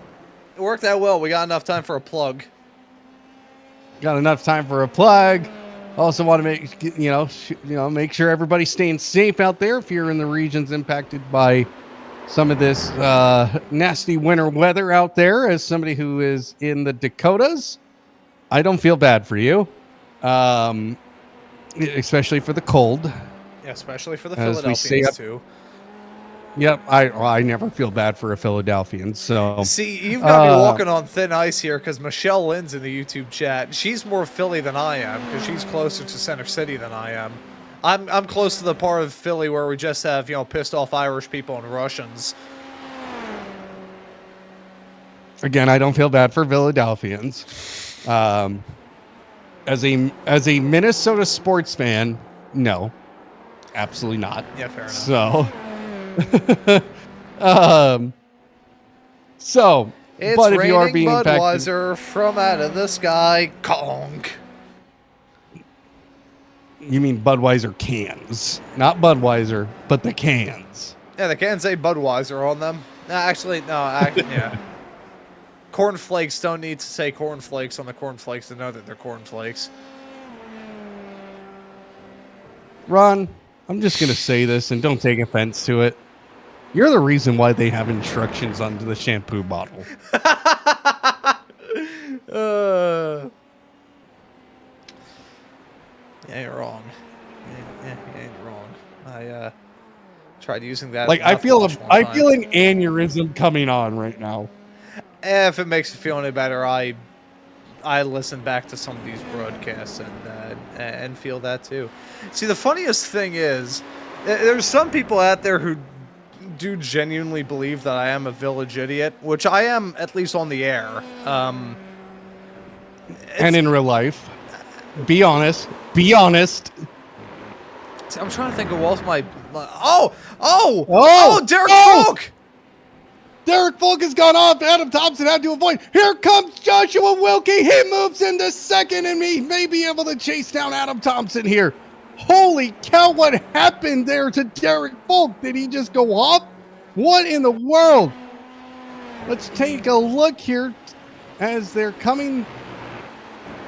S1: It worked out well. We got enough time for a plug.
S2: got enough time for a plug. Also, want to make sure everybody's staying safe out there. If you're in the regions impacted by some of this nasty winter weather out there, as somebody who is in the Dakotas, I don't feel bad for you, especially for the cold.
S1: Yeah, especially for the
S2: As we stay
S1: Philadelphians,
S2: up-
S1: too.
S2: Yep, I never feel bad for a Philadelphian. So
S1: See, you've got me walking on thin ice here because Michelle Lynn's in the YouTube chat. She's more Philly than I am because she's closer to Center City than I am. I'm close to the part of Philly where we just have, pissed off Irish people and Russians.
S2: again, I don't feel bad for Philadelphians. As a Minnesota sports fan, no, absolutely not.
S1: Yeah, fair enough.
S2: So,
S1: It's
S2: but if
S1: raining
S2: you are being impacted,
S1: Budweiser from out of the sky. Conk.
S2: you mean Budweiser cans, not Budweiser, but the cans.
S1: Yeah, they can say Budweiser on them. No, actually, no. Yeah. Cornflakes don't need to say cornflakes on the cornflakes to know that they're cornflakes.
S2: Ron, I'm just going to say this and don't take offense to it. You're the reason why they have instructions on the shampoo bottle.
S1: You ain't wrong. You ain't wrong. I tried using that.
S2: Like,
S1: as
S2: I feel
S1: mouthwash one time.
S2: an aneurysm coming on right now.
S1: If it makes you feel any better, I listen back to some of these broadcasts and feel that too. See, the funniest thing is, there's some people out there who do genuinely believe that I am a village idiot, which I am, at least on the air.
S2: And in real life. Be honest. Be honest.
S1: See, I'm trying to think of what else my Derek Falk!
S2: Derek Volk has gone off. Adam Thomsen had to avoid. Here comes Joshua Wilkie. He moves into second, and he may be able to chase down Adam Thomsen here. Holy cow, what happened there to Derek Volk? Did he just go off? What in the world? Let's take a look here as they're coming.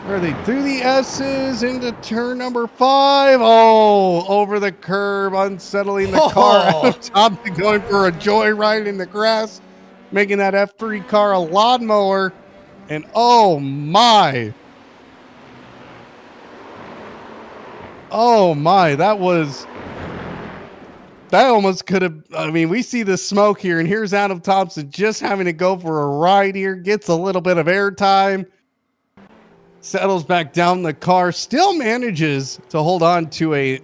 S2: Where are they? Through the S's into turn number 5. Oh, over the curb, unsettling the car. Adam Thomsen going for a joyride in the grass, making that F3 car a lawnmower. And oh my. Oh my, that almost could have, I mean, we see the smoke here, and here's Adam Thomsen just having to go for a ride here, gets a little bit of airtime, settles back down the car, still manages to hold on to a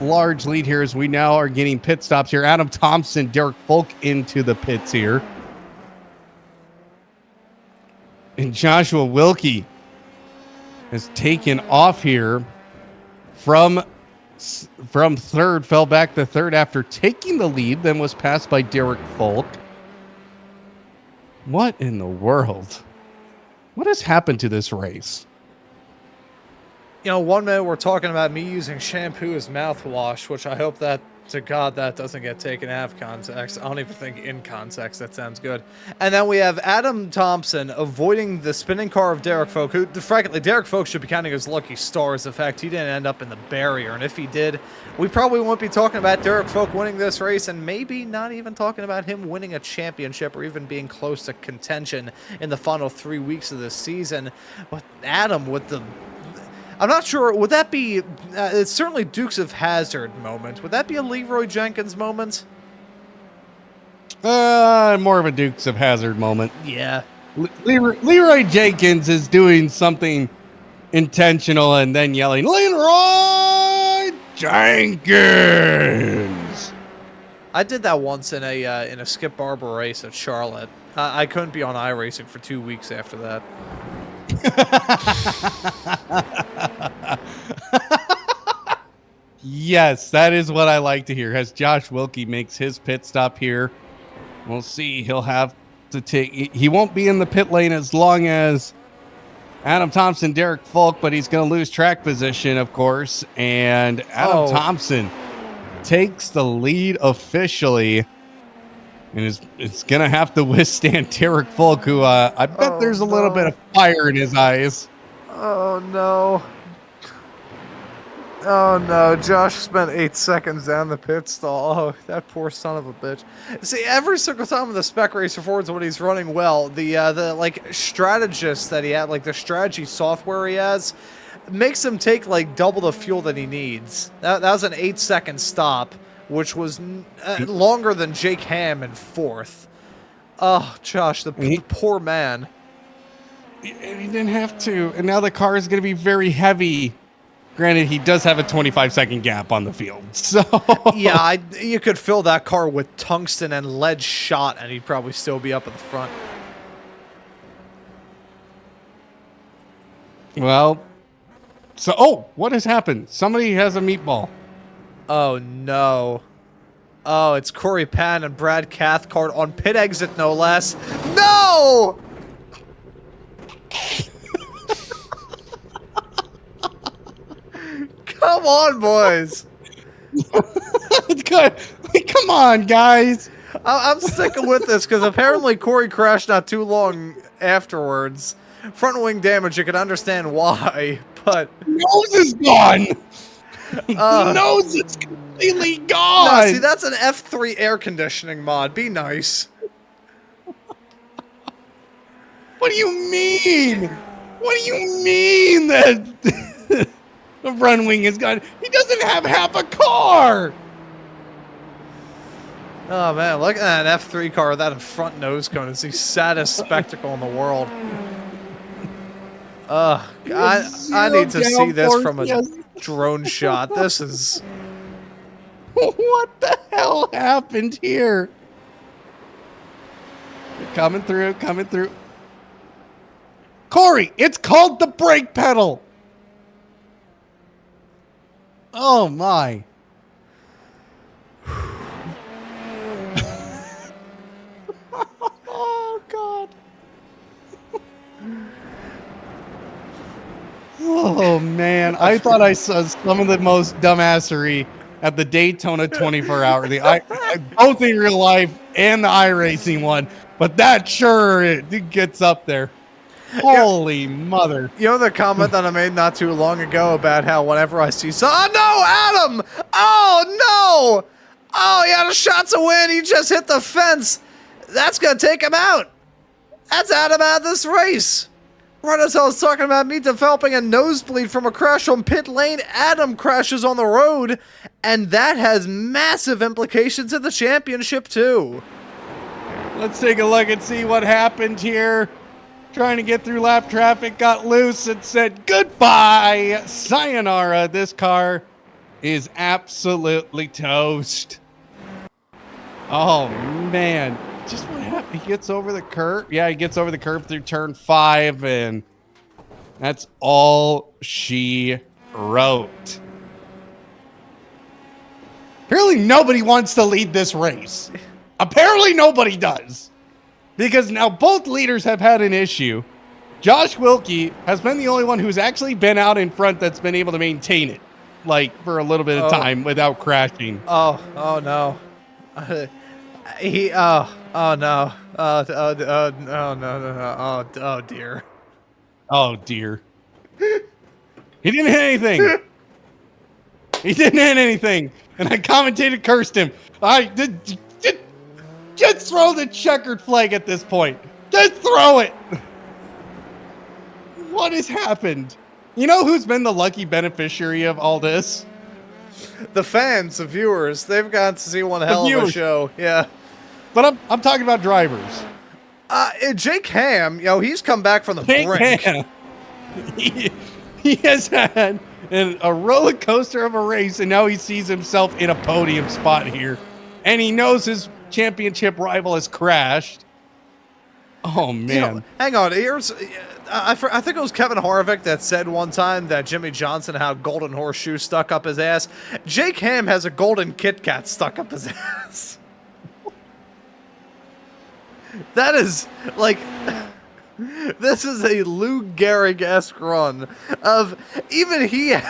S2: large lead here as we now are getting pit stops here. Adam Thomsen, Derek Volk into the pits here. And Joshua Wilkie has taken off here from third, fell back to third after taking the lead, then was passed by Derek Volk. What in the world? What has happened to this race?
S1: You know, 1 minute we're talking about me using shampoo as mouthwash, which I hope that, to God, that doesn't get taken out of context. I don't even think in context that sounds good. And then we have Adam Thomsen avoiding the spinning car of Derek Folk, who, frankly, Derek Folk should be counting his lucky stars, the fact he didn't end up in the barrier. And if he did, we probably won't be talking about Derek Folk winning this race, and maybe not even talking about him winning a championship or even being close to contention in the final 3 weeks of this season. But Adam with the... I'm not sure, would that be, it's certainly Dukes of Hazzard moment. Would that be a Leroy Jenkins moment?
S2: More of a Dukes of Hazzard moment.
S1: Yeah.
S2: Leroy Jenkins is doing something intentional and then yelling, Leroy Jenkins!
S1: I did that once in a Skip Barber race at Charlotte. I couldn't be on iRacing for 2 weeks after that.
S2: Yes, that is what I like to hear. As Josh Wilkie makes his pit stop here, we'll see. He'll have to take... He won't be in the pit lane as long as Adam Thomsen, Derek Folk, but he's going to lose track position, of course. And Adam Thomsen takes the lead officially. And it's going to have to withstand Derek Folk, who I bet there's a little bit of fire in his eyes.
S1: Oh, no. Oh, no. Josh spent 8 seconds down the pit stall. Oh, that poor son of a bitch. See, every single time in the Spec Racer Fords when he's running well, the like, strategist that he had, like, the strategy software he has, makes him take, like, double the fuel that he needs. That was an 8-second stop, which was longer than Jake Ham in 4th. Oh, Josh, the poor man.
S2: He didn't have to. And now the car is going to be very heavy. Granted, he does have a 25-second gap on the field. So
S1: yeah, you could fill that car with tungsten and lead shot, and he'd probably still be up at the front.
S2: Well, so, what has happened? Somebody has a meatball.
S1: Oh, no. Oh, it's Corey Pan and Brad Cathcart on pit exit, no less. No! Come on, boys.
S2: Good. Come on, guys.
S1: I'm sticking with this because apparently Corey crashed not too long afterwards. Front wing damage, you can understand why, but...
S2: Nose is gone. Nose is completely gone.
S1: No, see, that's an F3 air conditioning mod. Be nice.
S2: What do you mean? What do you mean that the front wing is gone? He doesn't have half a car.
S1: Oh, man, look at that F3 car without a front nose cone. It's the saddest spectacle in the world. I need to see this from a drone shot. This is...
S2: What the hell happened here? Coming through. Corey, it's called the brake pedal. Oh, my. Oh, God. Oh, man. I thought I saw some of the most dumbassery at the Daytona 24-hour. Both in real life and the iRacing one. But that sure it gets up there. Holy mother.
S1: You know the comment that I made not too long ago about how whenever I see oh no, Adam! Oh no! Oh, he had a shot to win. He just hit the fence. That's going to take him out. That's Adam out of this race. Right as I was talking about me developing a nosebleed from a crash on pit lane, Adam crashes on the road, and that has massive implications in the championship too.
S2: Let's take a look and see what happened here. Trying to get through lap traffic, got loose and said goodbye. Sayonara. This car is absolutely toast. Oh, man. Just what happened? He gets over the curb. Yeah, he gets over the curb through turn 5, and that's all she wrote. Apparently nobody wants to lead this race. Apparently nobody does. Because now both leaders have had an issue. Josh Wilkie has been the only one who's actually been out in front that's been able to maintain it, like for a little bit of time without crashing.
S1: Oh no. Oh no. No, no. Oh dear.
S2: Oh dear. He didn't hit anything. He didn't hit anything. And I commentated, cursed him. Just throw the checkered flag at this point. Just throw it. What has happened? You know who's been the lucky beneficiary of all this?
S1: The fans, the viewers, they've got to see one hell of a show. Yeah.
S2: But I'm talking about drivers.
S1: Jake Ham, he's come back from the brink.
S2: Ham. He has had a roller coaster of a race, and now he sees himself in a podium spot here. And he knows his championship rival has crashed. Oh, man.
S1: Hang on. I think it was Kevin Harvick that said one time that Jimmy Johnson had a golden horseshoe stuck up his ass. Jake Ham has a golden Kit Kat stuck up his ass. That is, like... This is a Lou Gehrig-esque run of even he had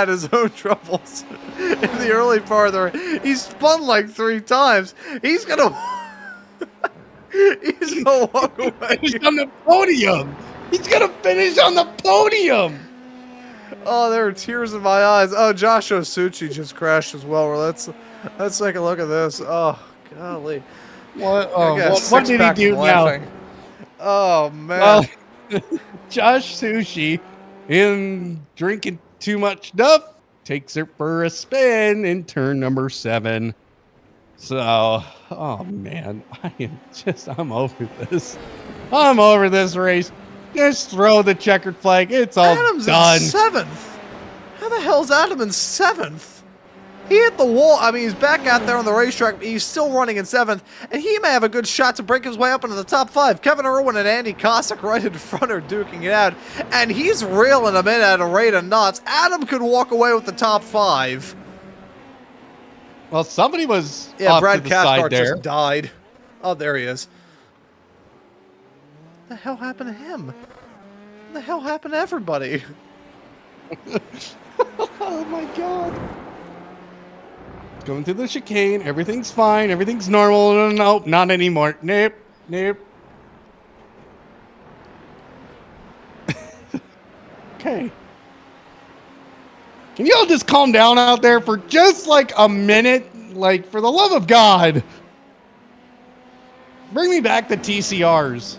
S1: his own troubles in the early part of the race. He spun like 3 times. He's gonna walk away.
S2: He's on the podium. He's gonna finish on the podium.
S1: Oh, there are tears in my eyes. Oh, Josh Osuchi just crashed as well. Let's take a look at this. Oh, golly.
S2: What did he do now?
S1: Oh, man.
S2: Well, Josh Sushi, in drinking too much stuff, takes her for a spin in turn number 7. So, oh, man. I'm over this. I'm over this race. Just throw the checkered flag. It's all
S1: Adam's
S2: done.
S1: In 7th. How the hell's Adam in 7th? He hit the wall. I mean, he's back out there on the racetrack. He's still running in 7th, and he may have a good shot to break his way up into the top 5. Kevin Irwin and Andy Cossack right in front are duking it out, and he's reeling them in at a rate of knots. Adam could walk away with the top 5.
S2: Well, somebody was
S1: Yeah,
S2: off
S1: Brad
S2: to the
S1: Cathcart
S2: side there.
S1: just died. Oh, there he is. What the hell happened to him? What the hell happened to everybody?
S2: Oh, my God. Going through the chicane. Everything's fine. Everything's normal. No, not anymore. Nope. Okay. Can you all just calm down out there for just like a minute? Like, for the love of God. Bring me back the TCRs.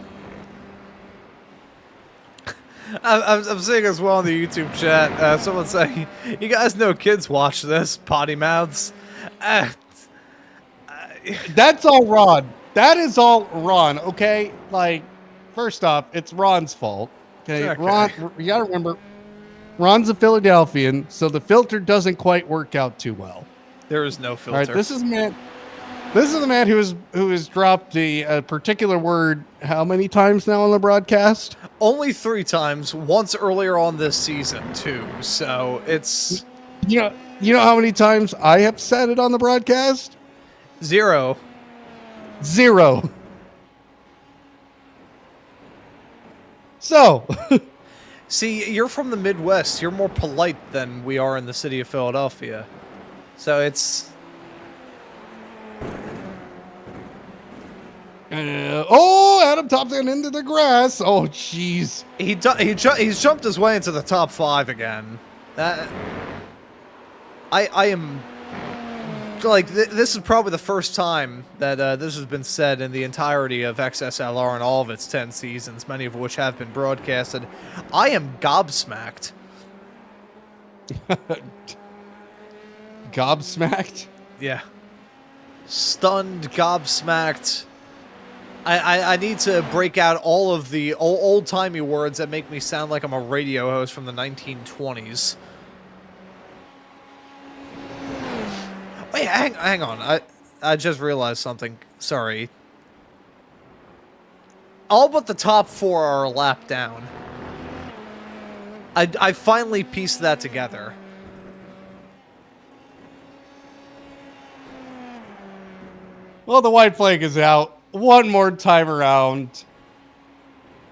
S1: I'm seeing as well in the YouTube chat, someone saying, you guys know kids watch this, potty mouths.
S2: That's all Ron. That is all Ron, okay? Like, first off, it's Ron's fault. Okay, Ron, you gotta remember, Ron's a Philadelphian, so the filter doesn't quite work out too well.
S1: There is no filter.
S2: All right, this is the man who has dropped the particular word how many times now on the broadcast?
S1: Only 3 times, once earlier on this season, too. So it's...
S2: You know how many times I have said it on the broadcast?
S1: 0.
S2: 0. So...
S1: See, you're from the Midwest. You're more polite than we are in the city of Philadelphia. So it's...
S2: Adam Thomsen into the grass. Oh, jeez.
S1: He's jumped his way into the top 5 again. I am... Like, this is probably the first time that this has been said in the entirety of XSLR and all of its 10 seasons, many of which have been broadcasted. I am gobsmacked.
S2: Gobsmacked?
S1: Yeah. Stunned, gobsmacked. I need to break out all of the old-timey words that make me sound like I'm a radio host from the 1920s. Wait, hang on. I just realized something. Sorry. All but the top 4 are a lap down. I finally pieced that together.
S2: Well, the white flag is out. one more time around.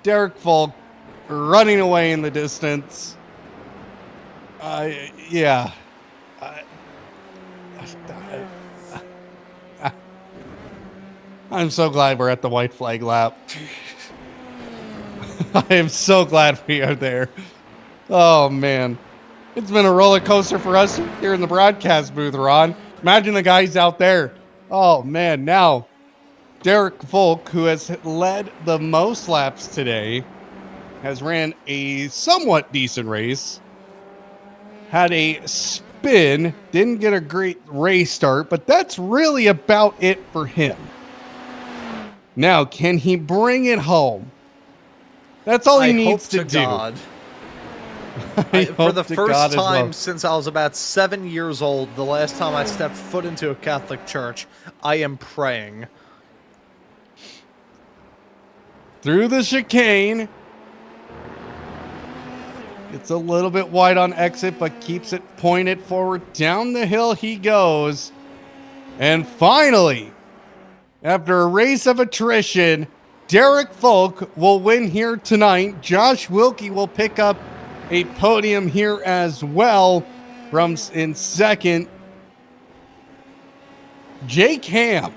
S2: Derek Folk running away in the distance. Yeah. I'm so glad we're at the white flag lap. I am so glad we are there. Oh, man. It's been a roller coaster for us here in the broadcast booth, Ron. Imagine the guys out there. Oh, man. Now, Derek Folk, who has led the most laps today, has ran a somewhat decent race. Had a spin. Didn't get a great race start, but that's really about it for him. Now, can he bring it home? That's all he needs to do.
S1: God. For the first time since I was about 7 years old, the last time I stepped foot into a Catholic church, I am praying.
S2: Through the chicane. It's a little bit wide on exit, but keeps it pointed forward. Down the hill he goes. And finally, after a race of attrition, Derek Folk will win here tonight. Josh Wilkie will pick up a podium here as well. From in second, Jake Ham,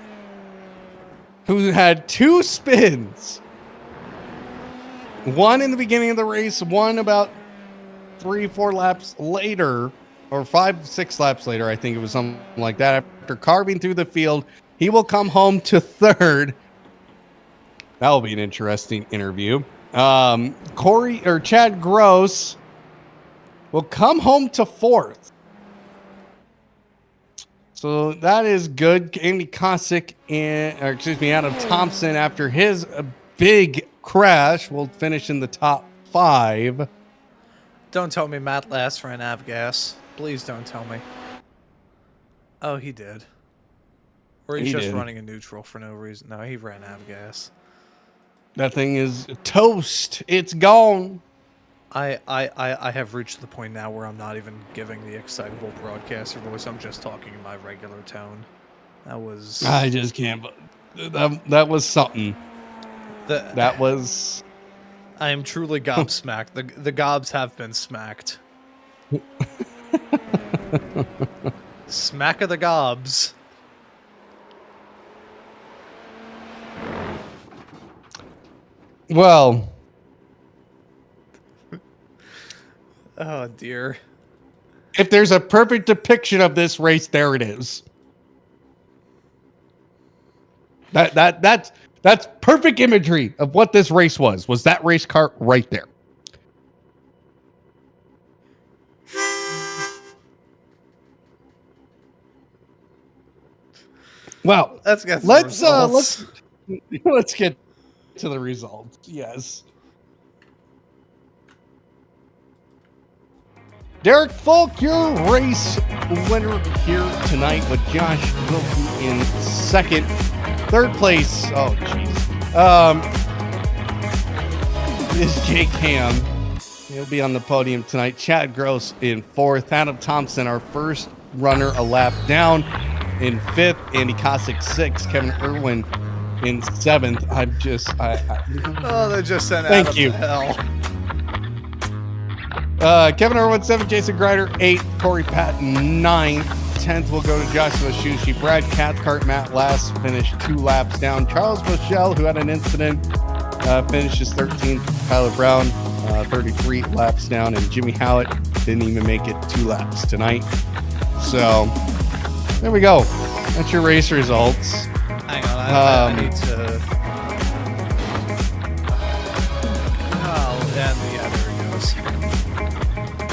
S2: who had 2 spins. One in the beginning of the race, one about 3-4 laps later, or 5-6 laps later, I think it was something like that. After carving through the field, he will come home to third. That will be an interesting interview. Chad Gross will come home to fourth. So that is good. Andy Kosick Adam Thomsen, after his big crash, will finish in the top 5.
S1: Don't tell me Matt Last ran Avgas. Please don't tell me. Oh, he did. Or he's just running a neutral for no reason. No, he ran Avgas.
S2: That thing is toast. It's gone.
S1: I have reached the point now where I'm not even giving the excitable broadcaster voice. I'm just talking in my regular tone. That was...
S2: I just can't... That was something. That was...
S1: I am truly gobsmacked. The gobs have been smacked. Smack of the gobs.
S2: Well.
S1: Oh, dear.
S2: If there's a perfect depiction of this race, there it is. That's perfect imagery of what this race was that race car right there. Well, let's get to the results. Yes. Derek Folk, your race winner here tonight, with Josh Wilkie in second. Third place, oh jeez, is Jake Ham. He'll be on the podium tonight. Chad Gross in fourth. Adam Thomsen, our first runner, a lap down, in fifth. Andy Kosick, sixth. Kevin Irwin in seventh.
S1: They just sent
S2: Thank
S1: Adam
S2: you.
S1: to hell.
S2: Kevin Irwin, 7th. Jason Grider, 8th. Corey Patton, 9th. 10th will go to Joshua Shushi. Brad Cathcart, Matt Last, finished 2 laps down. Charles Michelle, who had an incident, finishes 13th. Tyler Brown, 33 laps down. And Jimmy Howlett didn't even make it 2 laps tonight. So, there we go. That's your race results.
S1: Hang on, I need to... Oh, and yeah, there he goes.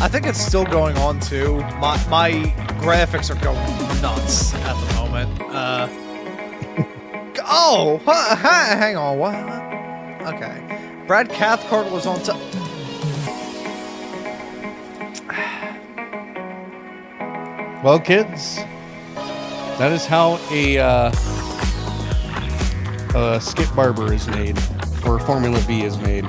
S1: I think it's still going on, too. My graphics are going nuts at the moment. Hang on, what? Okay. Brad Cathcart was on top.
S2: Well, kids, that is how a Skip Barber is made, or Formula V is made.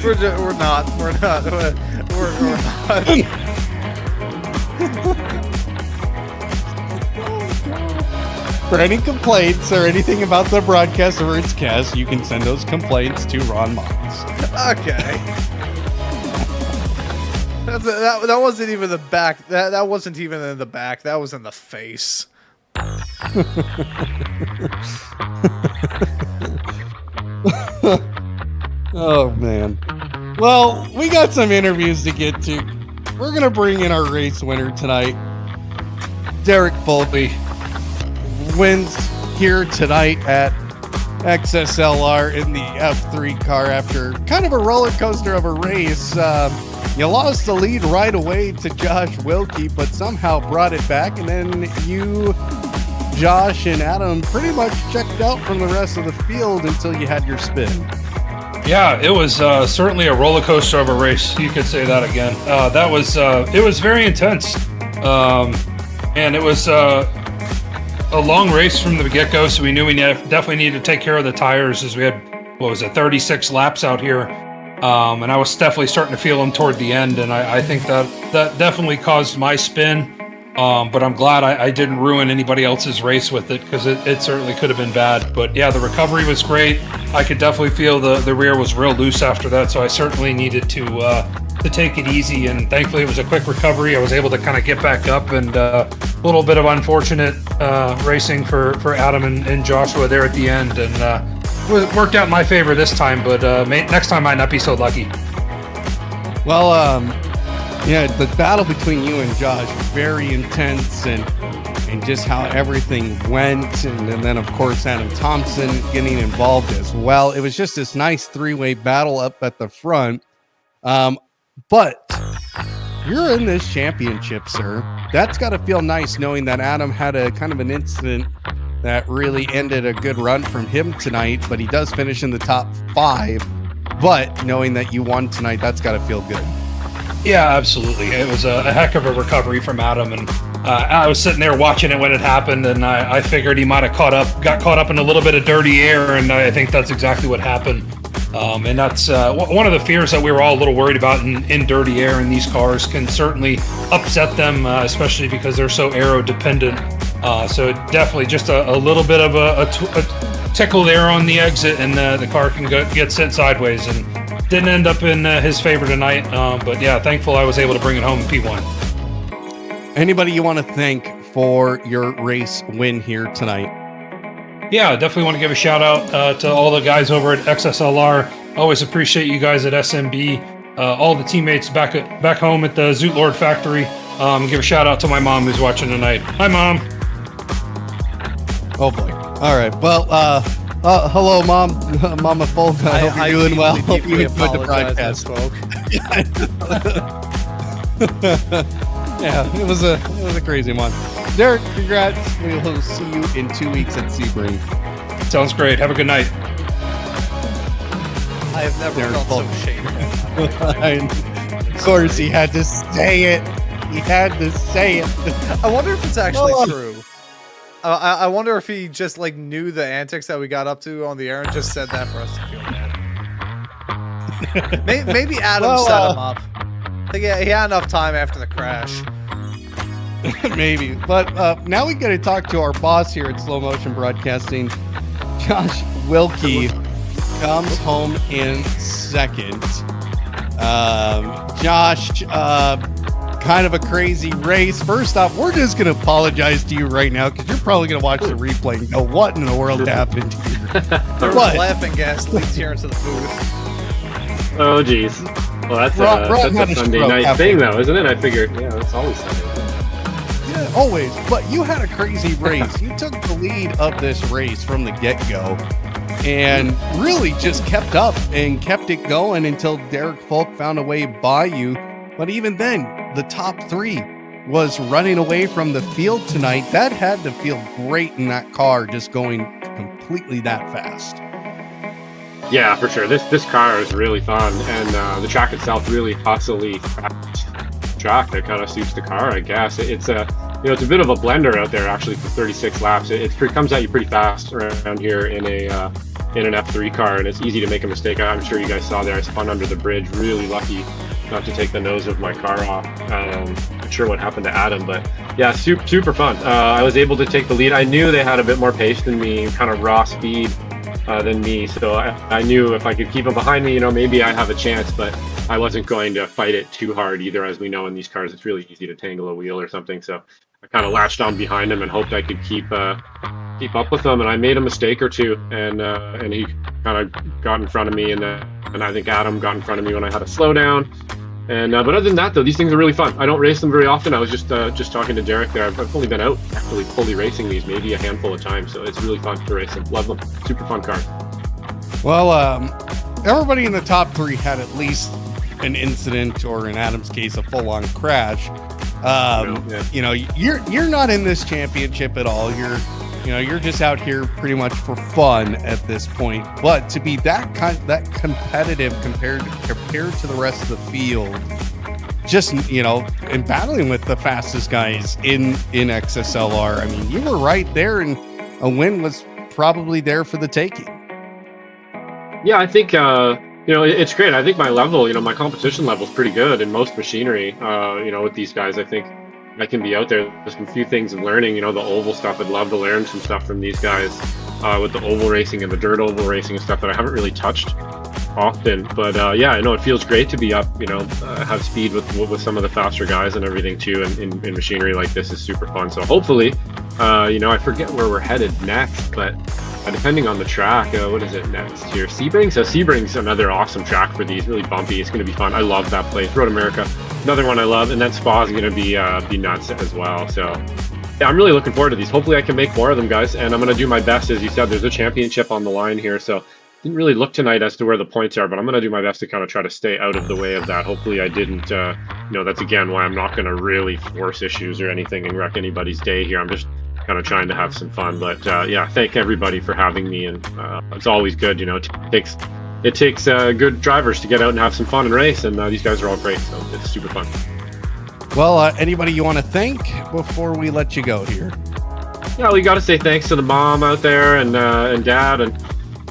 S1: We're not.
S2: For any complaints or anything about the broadcast or its cast, you can send those complaints to Ron Maunz.
S1: Okay. That wasn't even the back. That wasn't even in the back. That was in the face.
S2: Oh, man. Well, we got some interviews to get to. We're going to bring in our race winner tonight. Derek Folby wins here tonight at XSLR in the F3 car after kind of a roller coaster of a race. You lost the lead right away to Josh Wilkie, but somehow brought it back, and then you, Josh, and Adam pretty much checked out from the rest of the field until you had your spin.
S3: Yeah, it was certainly a roller coaster of a race. You could say that again. It was very intense, and it was a long race from the get-go. So we knew we definitely needed to take care of the tires, as we had 36 laps out here, and I was definitely starting to feel them toward the end. And I think that definitely caused my spin. But I'm glad I didn't ruin anybody else's race with it, because it certainly could have been bad. But yeah, the recovery was great. I could definitely feel the rear was real loose after that, so I certainly needed to take it easy. And thankfully, it was a quick recovery. I was able to kind of get back up, and a little bit of unfortunate racing for Adam and Joshua there at the end, and it worked out in my favor this time. But next time might not be so lucky.
S2: Well, yeah, the battle between you and Josh was very intense, and just how everything went, and then of course Adam Thomsen getting involved as well. It was just this nice three-way battle up at the front. But you're in this championship, sir. That's got to feel nice knowing that Adam had a kind of an incident that really ended a good run from him tonight, but he does finish in the top 5. But knowing that you won tonight, that's got to feel good.
S3: Yeah, absolutely. It was a heck of a recovery from Adam, and I was sitting there watching it when it happened, and I figured he might have got caught up in a little bit of dirty air, and I think that's exactly what happened. And that's one of the fears that we were all a little worried about in dirty air, and these cars can certainly upset them, especially because they're so aero dependent. So definitely just a little bit of a tickle there on the exit, and the car can get sent sideways, and didn't end up in his favor tonight. But yeah, thankful I was able to bring it home in P1.
S2: Anybody you want to thank for your race win here tonight?
S3: Yeah, definitely want to give a shout out to all the guys over at XSLR. Always appreciate you guys at SMB. All the teammates back home at the Zoot Lord factory. Give a shout out to my mom who's watching tonight. Hi, Mom.
S2: Oh boy. All right. Well, hello, Mom. Mama Folk. I hope you're doing well. Hope you enjoyed the broadcast. Yeah, it was a crazy one. Derek, congrats. We will see you in 2 weeks at Sebring.
S3: Sounds great. Have a good night.
S1: I have never felt so shameful.
S2: Of course, he had to say it. He had to say it.
S1: I wonder if it's actually true. I wonder if he just knew the antics that we got up to on the air and just said that for us to feel bad. Maybe Adam set him up. I think he had enough time after the crash.
S2: Maybe. But now we got to talk to our boss here at Slow Motion Broadcasting. Josh Wilkie comes home in second. Josh, kind of a crazy race. First off, we're just going to apologize to you right now, because you're probably going to watch the replay and go, what in the world happened here?
S1: There was laughing gas leaks here into the booth.
S4: Oh, geez. Well, that's a Sunday night thing, though, isn't it? I figured, yeah, that's always Sunday.
S2: Yeah, always. But you had a crazy race. You took the lead of this race from the get-go and really just kept up and kept it going until Derek Folk found a way by you. But even then, the top 3 was running away from the field tonight. That had to feel great in that car, just going completely that fast.
S4: Yeah, for sure. This car is really fun, and the track itself really hustly track that kind of suits the car, I guess. It's a bit of a blender out there actually for 36 laps. It comes at you pretty fast around here in an F3 car, and it's easy to make a mistake. I'm sure you guys saw there. I spun under the bridge, really lucky not to take the nose of my car off. Not sure what happened to Adam, but yeah, super fun. I was able to take the lead. I knew they had a bit more pace than me, kind of raw speed than me, so I knew if I could keep them behind me, maybe I have a chance, but I wasn't going to fight it too hard either. As we know in these cars, it's really easy to tangle a wheel or something, so I kind of latched on behind him and hoped I could keep up with him, and I made a mistake or two, and he kind of got in front of me, and I think Adam got in front of me when I had a slowdown. And but other than that, though, these things are really fun. I don't race them very often. I was just talking to Derek there. I've only been out actually fully racing these maybe a handful of times, so it's really fun to race them. Love them. Super fun car.
S2: Well, everybody in the top 3 had at least an incident, or in Adam's case, a full-on crash. You're not in this championship at all. You're just out here pretty much for fun at this point. But to be that competitive compared to the rest of the field, just in battling with the fastest guys in XSLR, I mean, you were right there, and a win was probably there for the taking.
S4: Yeah, I think it's great. I think my level, my competition level is pretty good in most machinery. With these guys, I think I can be out there. There's a few things I'm learning, the oval stuff. I'd love to learn some stuff from these guys with the oval racing and the dirt oval racing and stuff that I haven't really touched often. But it feels great to be up, have speed with some of the faster guys and everything too. And in machinery like this is super fun. So hopefully, I forget where we're headed next, but depending on the track, what is it next here? Sebring? So Sebring's another awesome track for these, really bumpy. It's going to be fun. I love that place. Road America, another one I love. And then Spa is going to be nuts as well. So yeah, I'm really looking forward to these. Hopefully I can make more of them, guys. And I'm going to do my best. As you said, there's a championship on the line here. So didn't really look tonight as to where the points are, but I'm going to do my best to kind of try to stay out of the way of that. Hopefully I didn't, that's again why I'm not going to really force issues or anything and wreck anybody's day here. I'm just kind of trying to have some fun, but thank everybody for having me, and it's always good. It takes good drivers to get out and have some fun and race, and these guys are all great, so it's super fun.
S2: Well, anybody you want to thank before we let you go here?
S4: Yeah, we got to say thanks to the mom out there and dad, and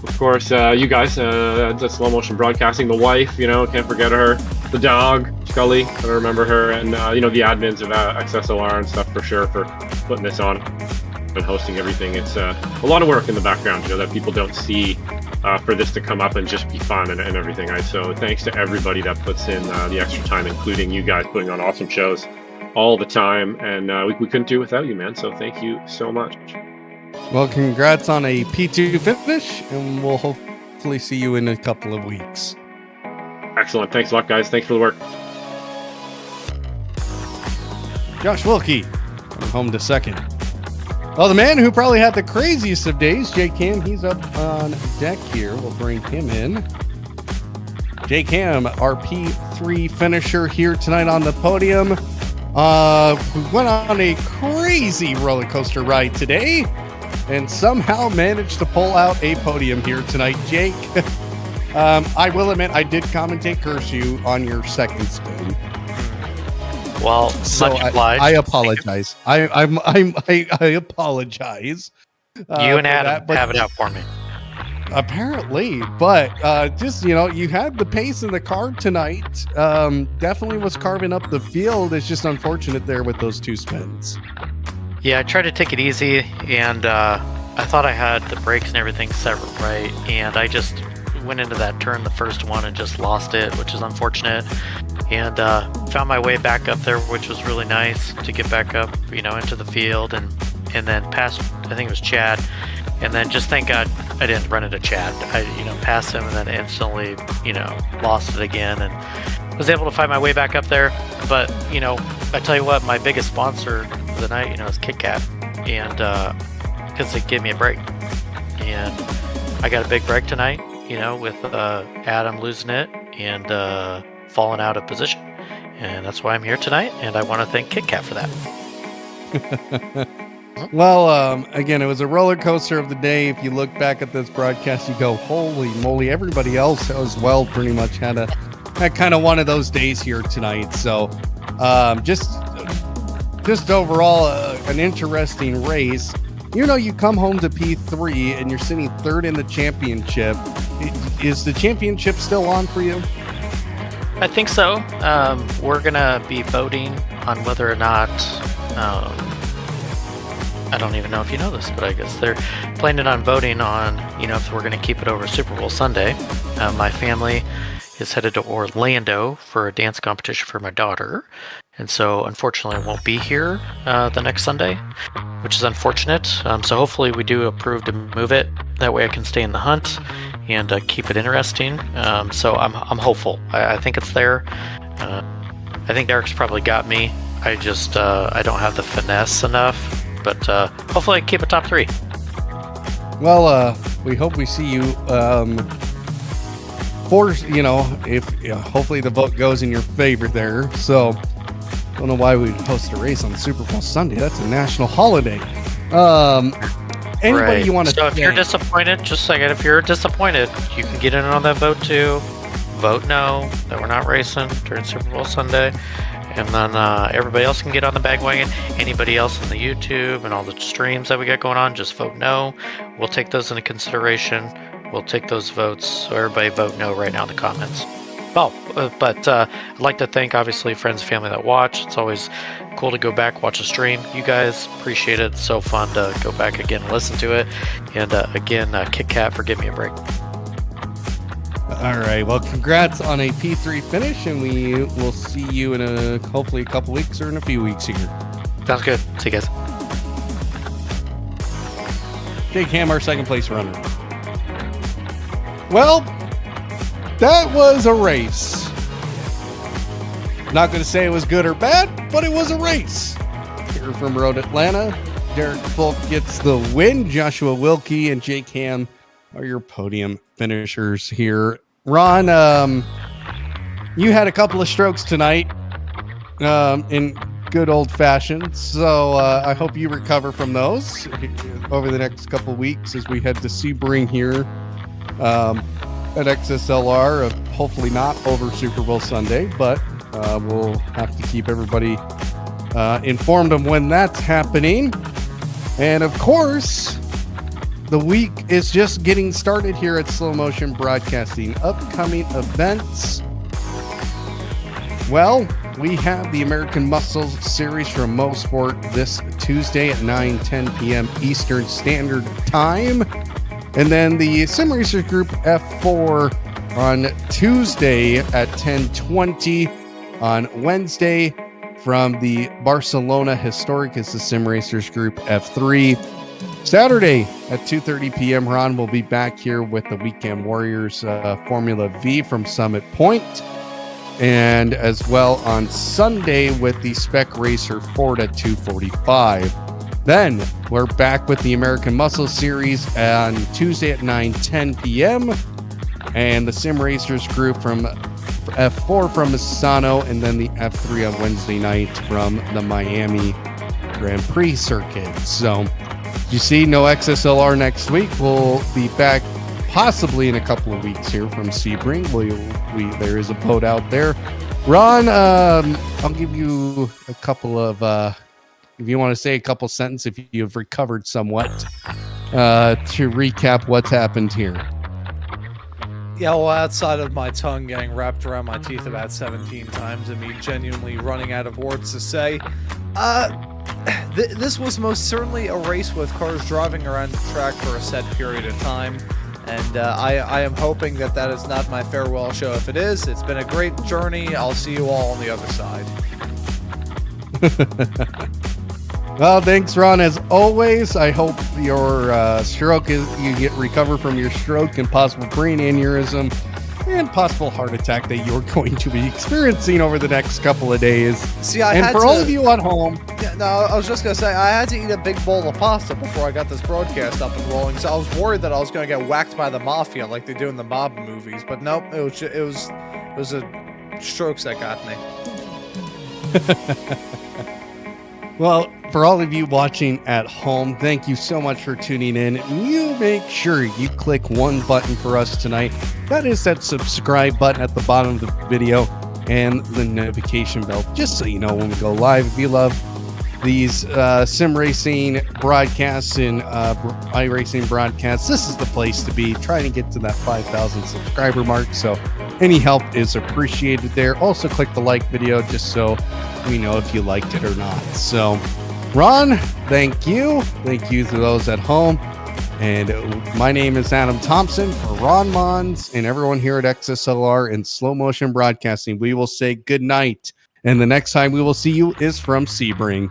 S4: of course you guys at Slow Motion Broadcasting, the wife, can't forget her, the dog Scully, I remember her, and the admins of XSLR and stuff for sure for putting this on and hosting everything. It's a lot of work in the background, that people don't see for this to come up and just be fun and everything. So thanks to everybody that puts in the extra time, including you guys putting on awesome shows all the time, and we couldn't do it without you, man. So thank you so much.
S2: Well, congrats on a P2 finish, and we'll hopefully see you in a couple of weeks.
S4: Excellent. Thanks a lot, guys. Thanks for the work.
S2: Josh Wilkie, home to second. Well, the man who probably had the craziest of days, Jay Cam, he's up on deck here. We'll bring him in. Jay Cam, our P3 finisher here tonight on the podium. We went on a crazy roller coaster ride today and somehow managed to pull out a podium here tonight. Jake, I will admit I did commentate curse you on your second spin.
S5: Well,
S2: so
S5: much obliged.
S2: I apologize. I apologize.
S5: You and Adam have it out for me.
S2: Apparently, but just you had the pace in the car tonight. Definitely was carving up the field. It's just unfortunate there with those two spins.
S5: Yeah, I tried to take it easy, and I thought I had the brakes and everything set right, and I just went into that turn, the first one, and just lost it, which is unfortunate. And found my way back up there, which was really nice to get back up, into the field, and then past, I think it was Chad, and then just thank God I didn't run into Chad. I passed him and then instantly lost it again, and was able to find my way back up there. But I tell you what, my biggest sponsor for the night is Kit Kat, and because they gave me a break, and I got a big break tonight, with Adam losing it and falling out of position, and that's why I'm here tonight, and I want to thank Kit Kat for that.
S2: Well, again, it was a roller coaster of the day. If you look back at this broadcast, you go, holy moly. Everybody else as well pretty much had kind of one of those days here tonight. So just overall an interesting race. You come home to P3 and you're sitting third in the championship. Is the championship still on for you?
S5: I think so. We're gonna be voting on whether or not. I don't even know if you know this, but I guess they're planning on voting on, if we're gonna keep it over Super Bowl Sunday. My family is headed to Orlando for a dance competition for my daughter, and so unfortunately I won't be here the next Sunday, which is unfortunate. So hopefully we do approve to move it. That way I can stay in the hunt and keep it interesting. So I'm hopeful. I think it's there. I think Derek's probably got me. I just I don't have the finesse enough, but hopefully I keep it top 3.
S2: Well, we hope we see you. Hopefully the vote goes in your favor there. So, I don't know why we host a race on Super Bowl Sunday. That's a national holiday. Anybody you want to?
S5: So if you're disappointed, just a second. If you're disappointed, you can get in on that vote too. Vote no that we're not racing during Super Bowl Sunday, and then everybody else can get on the bandwagon. Anybody else on the YouTube and all the streams that we got going on, just vote no. We'll take those into consideration. We'll take those votes. So everybody vote no right now in the comments. But I'd like to thank, obviously, friends and family that watch. It's always cool to go back, watch a stream. You guys appreciate it. It's so fun to go back again and listen to it. And again, Kit Kat for giving me a break.
S2: All right. Well, congrats on a P3 finish, and we will see you in hopefully a couple weeks or in a few weeks here.
S5: Sounds good. See you guys.
S2: Jake Ham, our second place runner. Well, that was a race. Not going to say it was good or bad, but it was a race. Here from Road Atlanta, Derek Folk gets the win. Joshua Wilkie and Jake Ham are your podium finishers here. Ron, you had a couple of strokes tonight in good old fashion, so I hope you recover from those over the next couple of weeks as we head to Sebring here at XSLR, hopefully not over Super Bowl Sunday, but we'll have to keep everybody informed of when that's happening. And of course, the week is just getting started here at Slow Motion Broadcasting. Upcoming events. Well, we have the American Muscles Series from MoSport this Tuesday at 9:10 p.m. Eastern Standard Time. And then the Sim Racers Group F4 on Tuesday at 10:20. On Wednesday from the Barcelona Historic is the Sim Racers Group F3. Saturday at 2:30 p.m. Ron will be back here with the Weekend Warriors Formula V from Summit Point. And as well on Sunday with the Spec Racer Ford at 2:45. Then we're back with the American Muscle Series on Tuesday at 9:10 p.m. And the Sim Racers group from F4 from Misano, and then the F3 on Wednesday night from the Miami Grand Prix circuit. So you see, no XSLR next week. We'll be back possibly in a couple of weeks here from Sebring. There is a vote out there. Ron, I'll give you a couple of, if you want to say a couple sentences, if you've recovered somewhat, to recap what's happened here.
S1: Yeah, well, outside of my tongue getting wrapped around my teeth about 17 times and me genuinely running out of words to say, this was most certainly a race with cars driving around the track for a set period of time. And I am hoping that that is not my farewell show. If it is, it's been a great journey. I'll see you all on the other side.
S2: Well, thanks, Ron. As always, I hope your you get recover from your stroke and possible brain aneurysm and possible heart attack that you're going to be experiencing over the next couple of days.
S1: See,
S2: all of you at home.
S1: Yeah, no, I was just gonna say I had to eat a big bowl of pasta before I got this broadcast up and rolling. So I was worried that I was gonna get whacked by the mafia like they do in the mob movies. But nope, it was a strokes that got me.
S2: Well, for all of you watching at home, thank you so much for tuning in. You make sure you click one button for us tonight. That is that subscribe button at the bottom of the video and the notification bell, just so you know when we go live. If you love these sim racing broadcasts and iRacing broadcasts, this is the place to be. Trying to get to that 5,000 subscriber mark. So Any help is appreciated there. Also, click the like video just so we know if you liked it or not. So, Ron, thank you. Thank you to those at home. And my name is Adam Thomsen for Ron Maunz and everyone here at XSLR and Slow Motion Broadcasting. We will say good night. And the next time we will see you is from Sebring.